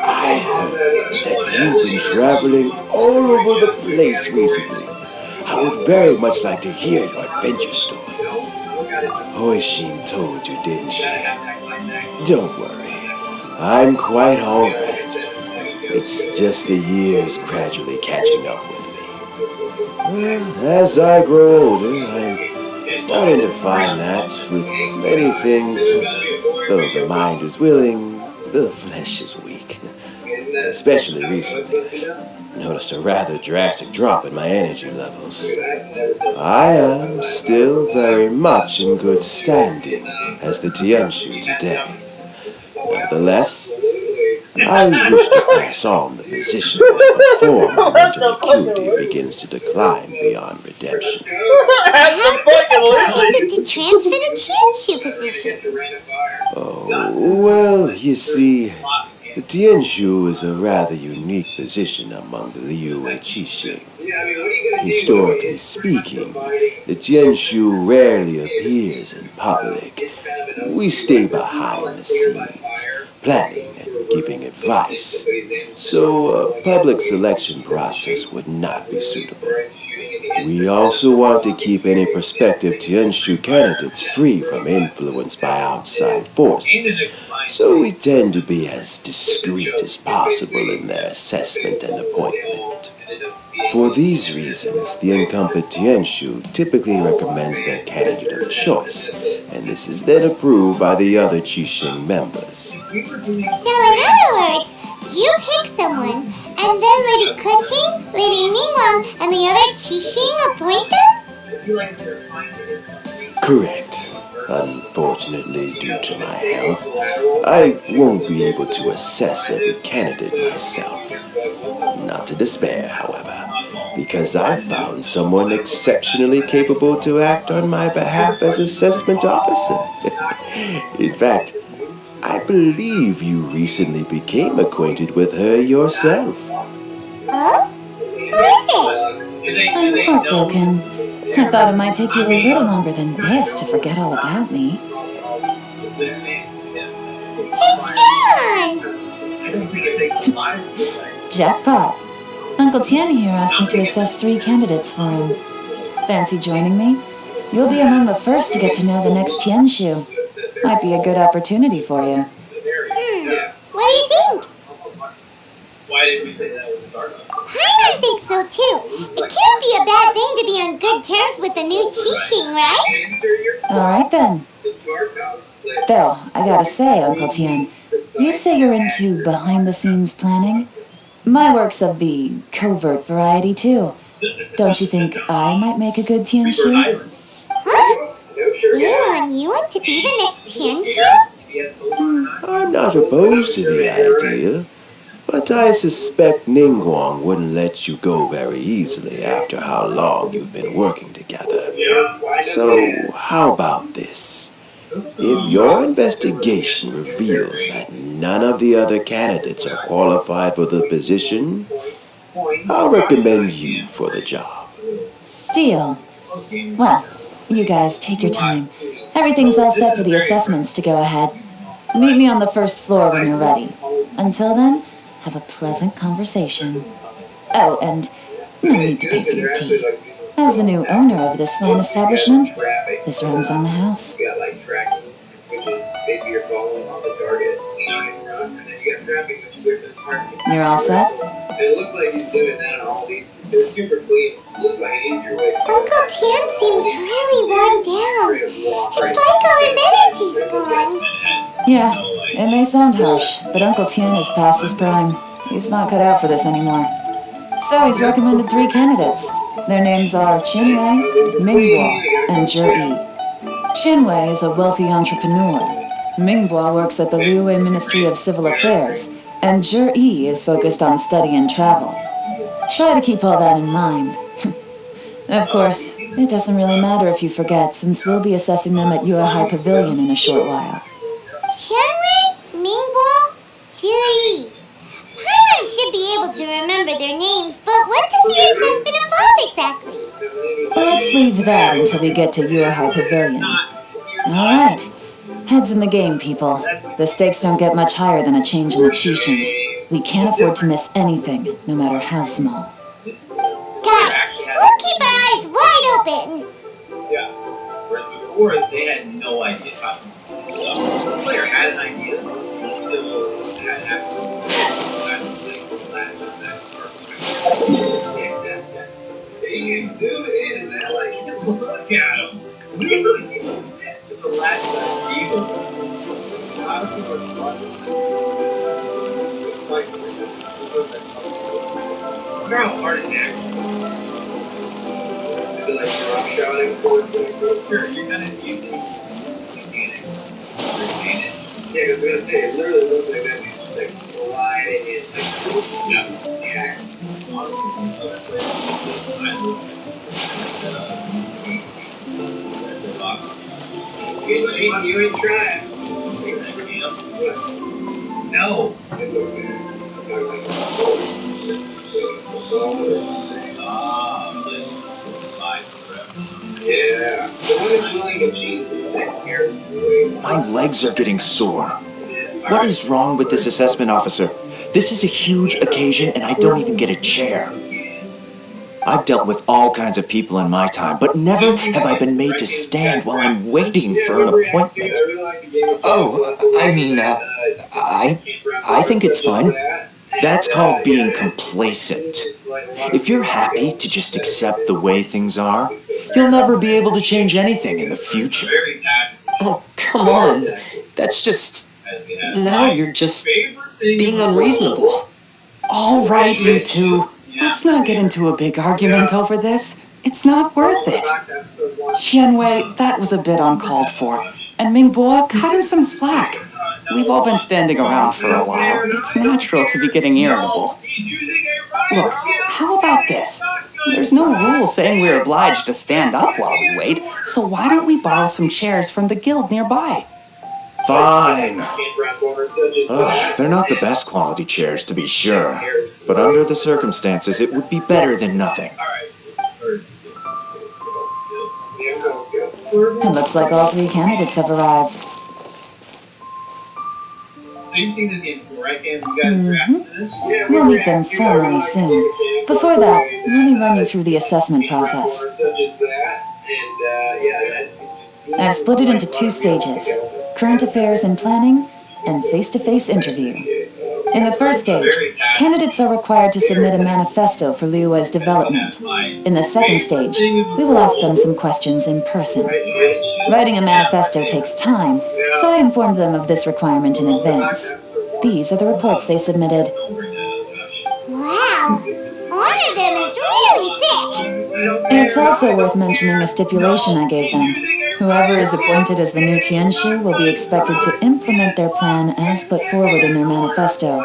I heard that you've been traveling all over the place recently. I would very much like to hear your adventure stories. Hoishin told you, didn't she? Don't worry, I'm quite alright. It's just the years gradually catching up with me. Well, as I grow older, I'm starting to find that with many things, though the mind is willing, the flesh is weak. Especially recently, I noticed a rather drastic drop in my energy levels. I am still very much in good standing as the Tianshu today. Nevertheless, I wish to pass on the position before my mental acuity begins to decline beyond redemption. How difficult is it to transfer the Tianshu position? Oh, well, you see, the Tianshu is a rather unique position among the Liu Qixing. Historically speaking, the Tianshu rarely appears in public. We stay behind the scenes, planning and giving advice, so a public selection process would not be suitable. We also want to keep any prospective Tianshu candidates free from influence by outside forces, so we tend to be as discreet as possible in their assessment and appointment. For these reasons, the incumbent Tianshu typically recommends their candidate of choice, and this is then approved by the other Qixing members. So in other words, you pick someone, and then Lady Keqing, Lady Ningguang, and the other Qixing appoint them? Correct. Unfortunately, due to my health, I won't be able to assess every candidate myself. Not to despair, however, because I found someone exceptionally capable to act on my behalf as assessment officer. In fact, I believe you recently became acquainted with her yourself. Huh? Who is it? I'm heartbroken. I thought it might take you a little longer than this to forget all about me. It's John! Jackpot! Uncle Tian here asked me to assess 3 candidates for him. Fancy joining me? You'll be among the first to get to know the next Tianshu. Might be a good opportunity for you. What do you think? Why did we say that was a startup? I think so too. It can't be a bad thing to be on good terms with the new Qixing, right? Alright then. Though, I gotta say, Uncle Tian, you say you're into behind-the-scenes planning? My work's of the covert variety too. Don't you think I might make a good Tianshu? Huh? You want to be the next Tianshu? I'm not opposed to the idea, but I suspect Ningguang wouldn't let you go very easily after how long you've been working together. So, how about this? If your investigation reveals that none of the other candidates are qualified for the position, I'll recommend you for the job. Deal. Well, you guys take your time. Everything's all set for the assessments to go ahead. Meet me on the first floor when you're ready. Until then, have a pleasant conversation. Oh, and no need to pay for your tea. As the new owner of this fine establishment, this runs on the house. You got like tracking, which is basically you're following on the target, and then you got trapping, which is where the target. You're all set? And it looks like he's doing that on all these. They're super clean. It looks like an easier way. Uncle Tian seems really worn down. It's like all his energy's gone. Yeah, it may sound harsh, but Uncle Tian is past his prime. He's not cut out for this anymore. So he's recommended 3 candidates. Their names are Qinwei, Minghua, and Zhi. Qinwei is a wealthy entrepreneur. Minghua works at the Liu Ministry of Civil Affairs, and Zhi is focused on study and travel. Try to keep all that in mind. Of course, it doesn't really matter if you forget, since we'll be assessing them at Yuehai Pavilion in a short while. Qianwei, Mingbo, Zhi. Paimon should be able to remember their names, but what does the assessment involve exactly? Let's leave that until we get to Yuehai Pavilion. Alright, heads in the game, people. The stakes don't get much higher than a change in the Qixing. We can't afford to miss anything, no matter how small. Got it. We'll keep our eyes wide open. Yeah. Whereas before, they had no idea how to do it. The player had an idea, but still had absolutely They can zoom in, and they're like, look at him. The last evil. Honestly, what's fun? I wonder how hard it actually is. Like drop shotting forward to sure, you're kind of using mechanics. Yeah, because I'm gonna say, it literally looks like that. It's like You ain't trying. No. Yeah. My legs are getting sore. What is wrong with this assessment officer? This is a huge occasion and I don't even get a chair. I've dealt with all kinds of people in my time, but never have I been made to stand while I'm waiting for an appointment. Oh, I think it's fine. That's called being complacent. If you're happy to just accept the way things are, you'll never be able to change anything in the future. Oh, come on. That's just... Now you're just being unreasonable. All right, you two. Let's not get into a big argument over this. It's not worth it. Qianwei, that was a bit uncalled for. And Mingbo, cut him some slack. We've all been standing around for a while. It's natural to be getting irritable. Look, how about this? There's no rule saying we're obliged to stand up while we wait, so why don't we borrow some chairs from the guild nearby? Fine. They're not the best quality chairs, to be sure. But under the circumstances, it would be better than nothing. It looks like all three candidates have arrived. So you've seen this game before, right, Cam? You guys drafted this? We'll meet them formally soon. Before that, let me run you through the assessment process. I've split it into 2 stages: current affairs and planning, and face-to-face interview. In the first stage, candidates are required to submit a manifesto for Liyue's development. In the second stage, we will ask them some questions in person. Writing a manifesto takes time, so I informed them of this requirement in advance. These are the reports they submitted. Wow, one of them is really thick. It's also worth mentioning a stipulation I gave them. Whoever is appointed as the new Tianshu will be expected to implement their plan as put forward in their manifesto.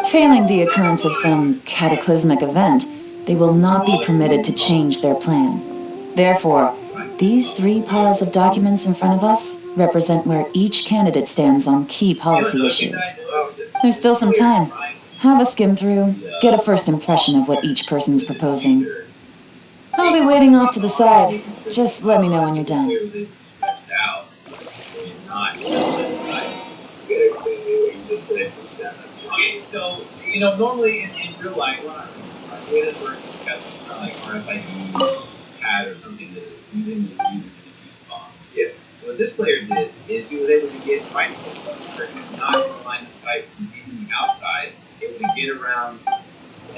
Failing the occurrence of some cataclysmic event, they will not be permitted to change their plan. Therefore, these 3 piles of documents in front of us represent where each candidate stands on key policy issues. There's still some time. Have a skim through, get a first impression of what each person's proposing. I'll be waiting off to the side. Just let me know when you're done. Okay, so, normally in real life, the way this works is got like RFID pad or something that is using the user to defuse bomb. Yes. So what this player did is he was able to get right to the person who's not in the line of sight from being outside, able to get around the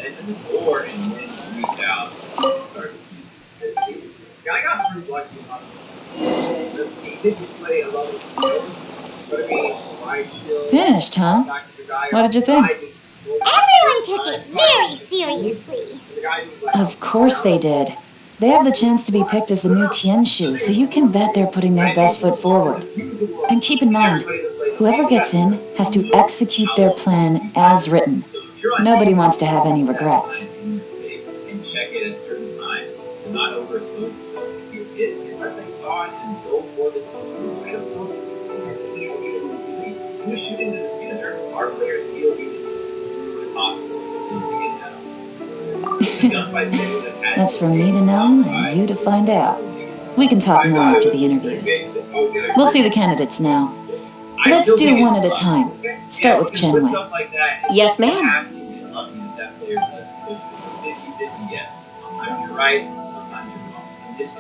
edge of the door and then reach out and start defusing. Yeah, I got pretty lucky on it. He did display a lot of skill, but I mean, why still... Finished, huh? What did you think? Everyone took it very seriously. Of course they did. They have the chance to be picked as the new Tianshu, so you can bet they're putting their best foot forward. And keep in mind, whoever gets in has to execute their plan as written. Nobody wants to have any regrets. And check it at certain times, and not overexpose yourself. Unless they saw it and go for the I don't know. You're shooting the diffuser. Our players feel we just really possible to get that. That's for me to know and you to find out. We can talk more after the interviews. We'll see the candidates now. Let's do one at a time. Start with Chenwei. Yes, ma'am.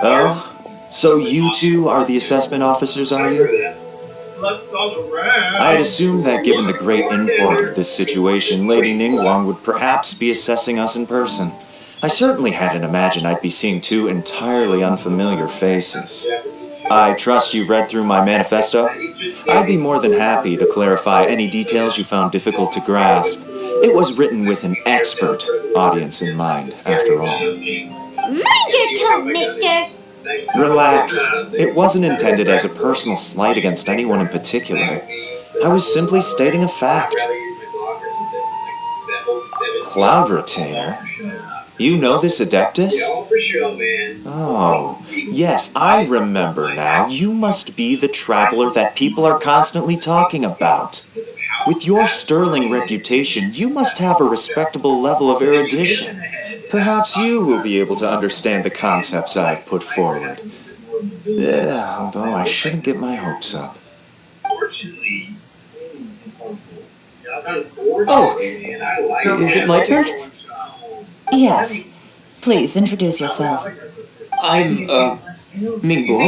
Oh? So you 2 are the assessment officers, are you? I had assumed that given the great import of this situation, Lady Ningguang would perhaps be assessing us in person. I certainly hadn't imagined I'd be seeing 2 entirely unfamiliar faces. I trust you've read through my manifesto? I'd be more than happy to clarify any details you found difficult to grasp. It was written with an expert audience in mind, after all. Mind your tone, mister. Relax. It wasn't intended as a personal slight against anyone in particular. I was simply stating a fact. cloud retainer? You know this Adeptus? For sure, man. Oh, yes, I remember now. You must be the traveler that people are constantly talking about. With your sterling reputation, you must have a respectable level of erudition. Perhaps you will be able to understand the concepts I have put forward. Although I shouldn't get my hopes up. Fortunately. Oh, is it my turn? Yes. Please, introduce yourself. I'm, Mingbo.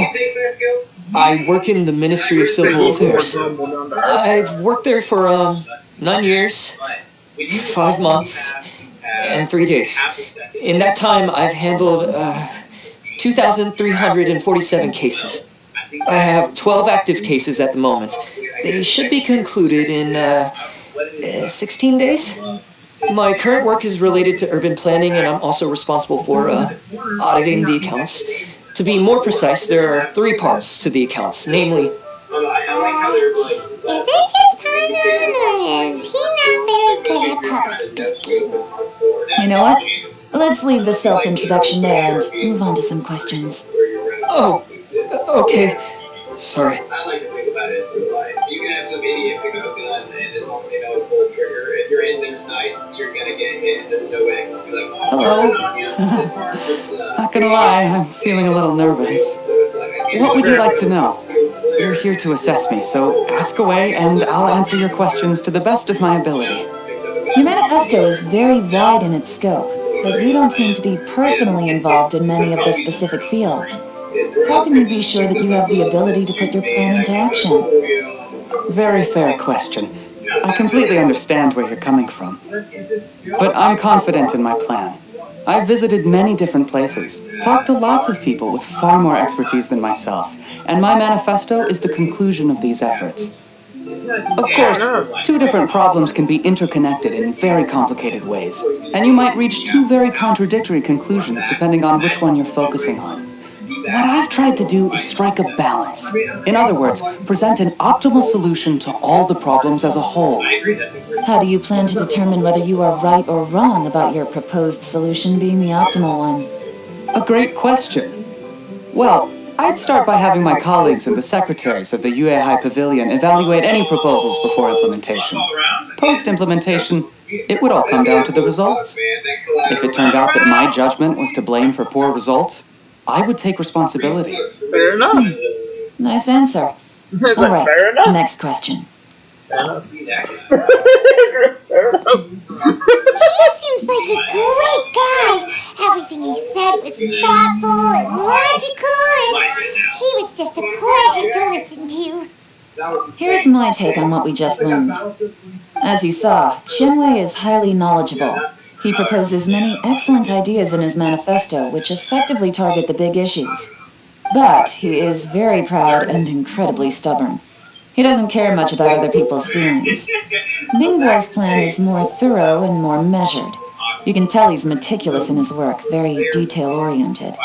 I work in the Ministry of Civil Affairs. I've worked there for, 9 years, 5 months, and 3 days. In that time, I've handled, 2,347 cases. I have 12 active cases at the moment. They should be concluded in, 16 days? My current work is related to urban planning, and I'm also responsible for, auditing the accounts. To be more precise, there are 3 parts to the accounts, namely... Is it just Paimon, or is he not very good at public speaking? You know what? Let's leave the self-introduction there and move on to some questions. Oh, okay. Sorry. I like to think about it like you can have some idiot pick up a gun and as long as they know to pull the trigger, if you're in their sights, you're gonna get hit and there's no way. You're like, Hello. Not gonna lie, I'm feeling a little nervous. What would you like to know? You're here to assess me, so ask away and I'll answer your questions to the best of my ability. Your manifesto is very wide in its scope, but you don't seem to be personally involved in many of the specific fields. How can you be sure that you have the ability to put your plan into action? Very fair question. I completely understand where you're coming from. But I'm confident in my plan. I've visited many different places, talked to lots of people with far more expertise than myself, and my manifesto is the conclusion of these efforts. Of course, 2 different problems can be interconnected in very complicated ways, and you might reach 2 very contradictory conclusions depending on which one you're focusing on. What I've tried to do is strike a balance. In other words, present an optimal solution to all the problems as a whole. How do you plan to determine whether you are right or wrong about your proposed solution being the optimal one? A great question. Well, I'd start by having my colleagues and the secretaries of the UAI Pavilion evaluate any proposals before implementation. Post-implementation, it would all come down to the results. If it turned out that my judgment was to blame for poor results, I would take responsibility. Fair enough. Nice answer. Is All that right, fair enough? next question. Fair enough. He seems like a great guy. Everything he said was thoughtful and logical, and he was just a pleasure to listen to. Here's my take on what we just learned. As you saw, Chenwei is highly knowledgeable. He proposes many excellent ideas in his manifesto which effectively target the big issues. But he is very proud and incredibly stubborn. He doesn't care much about other people's feelings. Mingguo's plan is more thorough and more measured. You can tell he's meticulous in his work, very detail-oriented.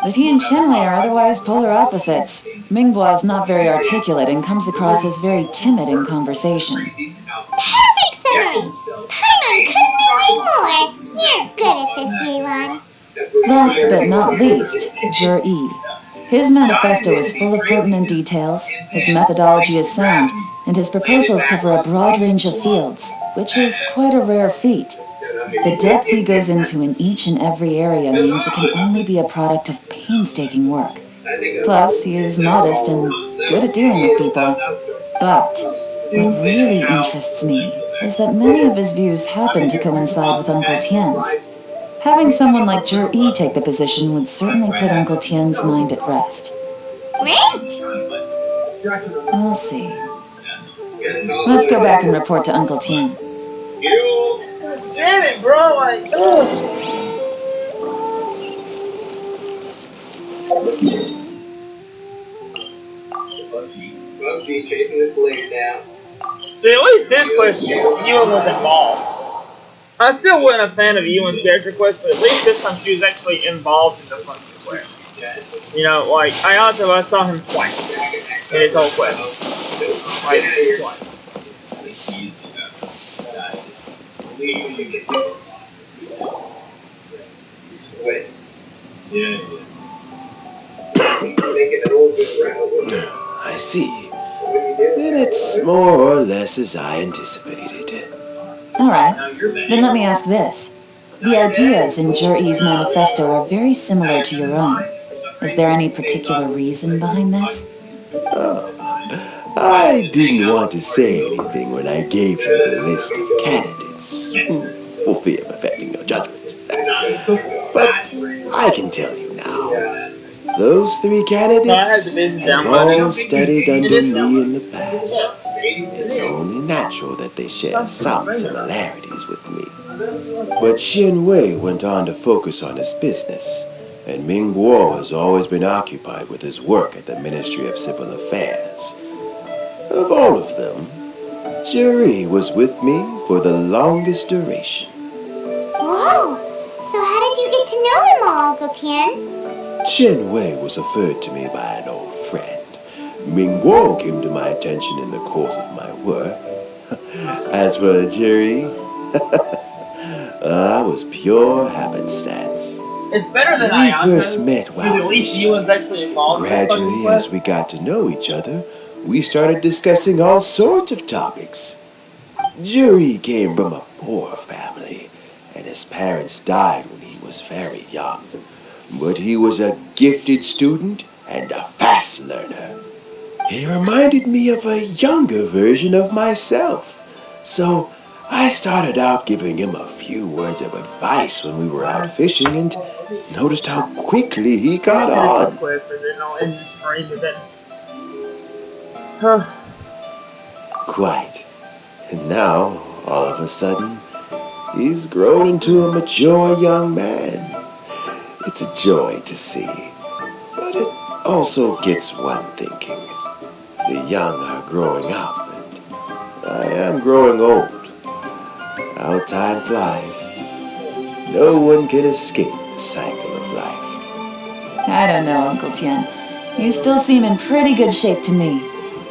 But he and Chenwei are otherwise polar opposites. Mingguo is not very articulate and comes across as very timid in conversation. Perfect summary! Paimon couldn't agree more. You're good at this, Yuan. Last but not least, Jur-E. His manifesto is full of pertinent details, his methodology is sound, and his proposals cover a broad range of fields, which is quite a rare feat. The depth he goes into in each and every area means it can only be a product of painstaking work. Plus, he is modest and good at dealing with people. But what really interests me is that many of his views happen to coincide with Uncle Tien's. Having someone like Jur-E take the position would certainly put Uncle Tien's mind at rest. Great! We'll see. Let's go back and report to Uncle Tien. Damn it, bro! Like, ugh. Bugsy chasing this lady down. See, at least this question, Ewan was involved. I still wasn't a fan of Ewan's character quest, but at least this time she was actually involved in the fucking quest. You know, like, I saw him twice in his whole quest. Like, twice. I see. Then it's more or less as I anticipated. Alright, then let me ask this. The ideas in Jur-E's manifesto are very similar to your own. Is there any particular reason behind this? I didn't want to say anything when I gave you the list of candidates, for fear of affecting your judgment. But I can tell you now. Those three candidates have all studied under me in the past. It's only natural that they share some similarities with me. But Xin Wei went on to focus on his business, and Ming Guo has always been occupied with his work at the Ministry of Civil Affairs. Of all of them, Juri was with me for the longest duration. Whoa! So how did you get to know them all, Uncle Tian? Chen Wei was referred to me by an old friend. Ming Guo came to my attention in the course of my work. As for Juri, I was pure happenstance. It's better than We first met while at least fishing. you was actually involved. Gradually, as we got to know each other, we started discussing all sorts of topics. Juri came from a poor family, and his parents died when he was very young. But he was a gifted student and a fast learner. He reminded me of a younger version of myself. So I started out giving him a few words of advice when we were out fishing and noticed how quickly he got on. Quite. And now, all of a sudden, he's grown into a mature young man. It's a joy to see, but it also gets one thinking. The young are growing up, and I am growing old. How time flies. No one can escape the cycle of life. I don't know, Uncle Tian. You still seem in pretty good shape to me.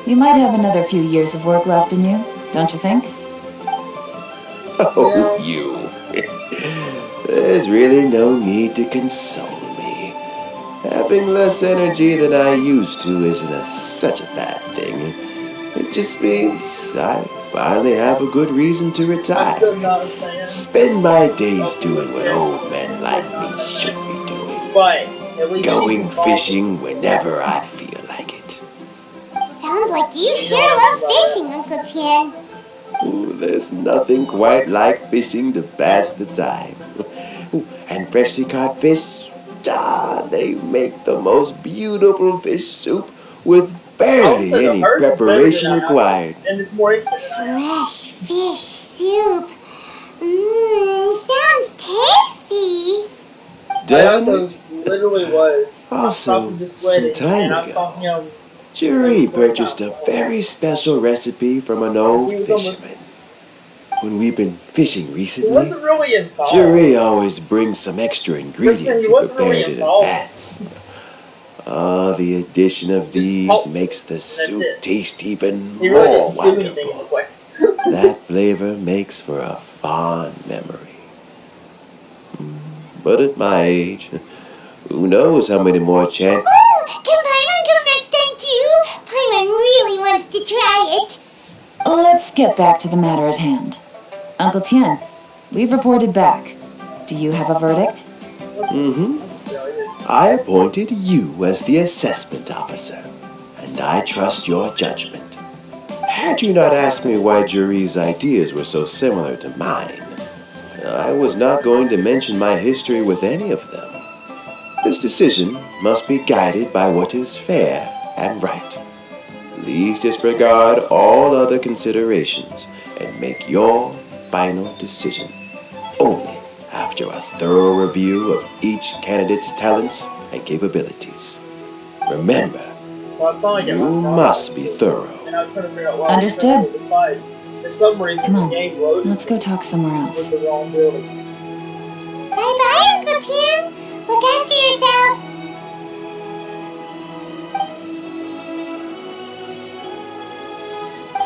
You might have another few years of work left in you, don't you think? Oh, you. There's really no need to console me. Having less energy than I used to isn't such a bad thing. It just means I finally have a good reason to retire. Spend my days doing what old men like me should be doing. Going fishing whenever I feel like it. Sounds like you sure love fishing, Uncle Tian. Ooh, there's nothing quite like fishing to pass the time. Ooh, and freshly caught fish, they make the most beautiful fish soup with barely any preparation required. Fresh fish soup. Sounds tasty. Doesn't it? Literally was. Also, some time ago, Juri purchased a very special recipe from an old fisherman. When we've been fishing recently, Juri always brings some extra ingredients he prepared in advance. The addition of these makes the soup taste even more wonderful. That flavor makes for a fond memory. But at my age, who knows how many more chances... Oh, can Paimon come next time too? Paimon really wants to try it. Let's get back to the matter at hand. Uncle Tian, we've reported back. Do you have a verdict? I appointed you as the assessment officer, and I trust your judgment. Had you not asked me why Juri's ideas were so similar to mine, I was not going to mention my history with any of them. This decision must be guided by what is fair and right. Please disregard all other considerations and make your final decision only after a thorough review of each candidate's talents and capabilities. Remember, you must be thorough. Understood. Come on, let's go talk somewhere else. Bye-bye, Uncle Tian. Look after yourself.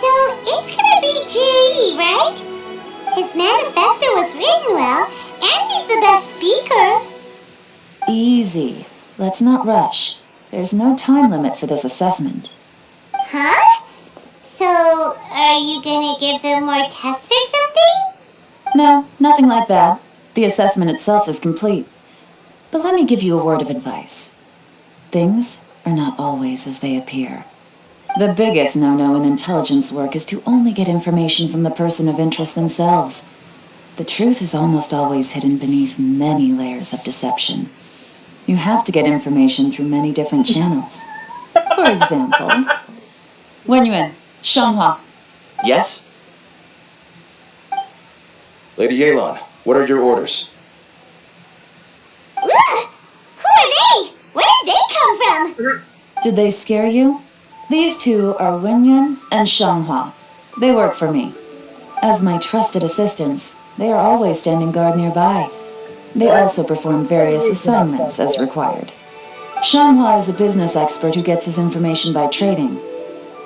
So, it's gonna be Juri, right? His manifesto was written well, and he's the best speaker. Easy. Let's not rush. There's no time limit for this assessment. Huh? So, are you gonna give them more tests or something? No, nothing like that. The assessment itself is complete. But let me give you a word of advice. Things are not always as they appear. The biggest no-no in intelligence work is to only get information from the person of interest themselves. The truth is almost always hidden beneath many layers of deception. You have to get information through many different channels. For example, Wenyuan, Shanghua. Yes? Lady Yelan, what are your orders? Ugh! Who are they? Where did they come from? Did they scare you? These two are Wenyuan and Shanghua. They work for me. As my trusted assistants, they are always standing guard nearby. They also perform various assignments as required. Shanghua is a business expert who gets his information by trading.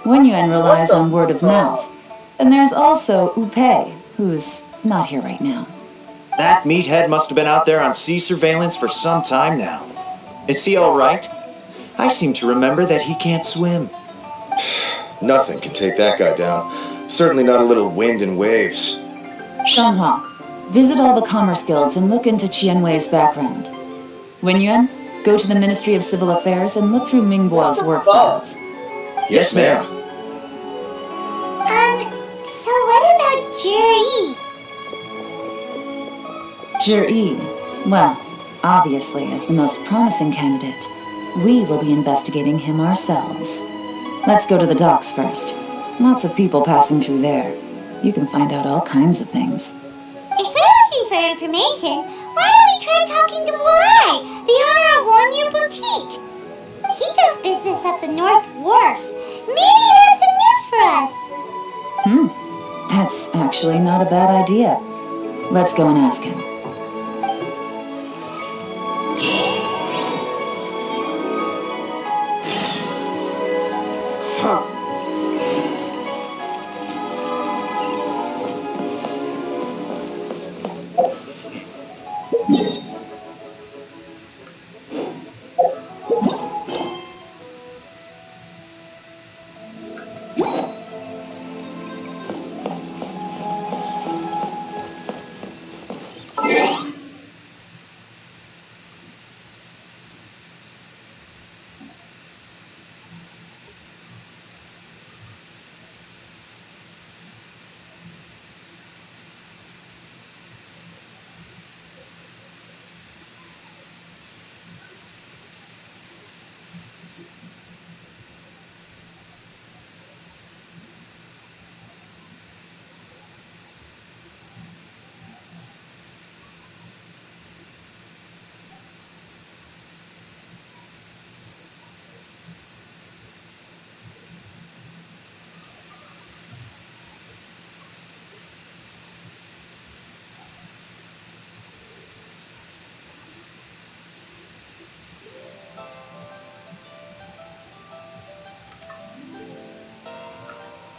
Wenyuan relies on word of mouth. And there's also Upei, who's not here right now. That meathead must have been out there on sea surveillance for some time now. Is he alright? I seem to remember that he can't swim. Nothing can take that guy down. Certainly not a little wind and waves. Shanghua, visit all the commerce guilds and look into Qianwei's background. Wenyuan, go to the Ministry of Civil Affairs and look through Mingbo's work files. Yes, ma'am. So what about Juri? Juri, well, obviously as the most promising candidate, we will be investigating him ourselves. Let's go to the docks first. Lots of people passing through there. You can find out all kinds of things. If we're looking for information, why don't we try talking to Borai, the owner of Wanyu Boutique? He does business at the North Wharf. Maybe he has some news for us. That's actually not a bad idea. Let's go and ask him.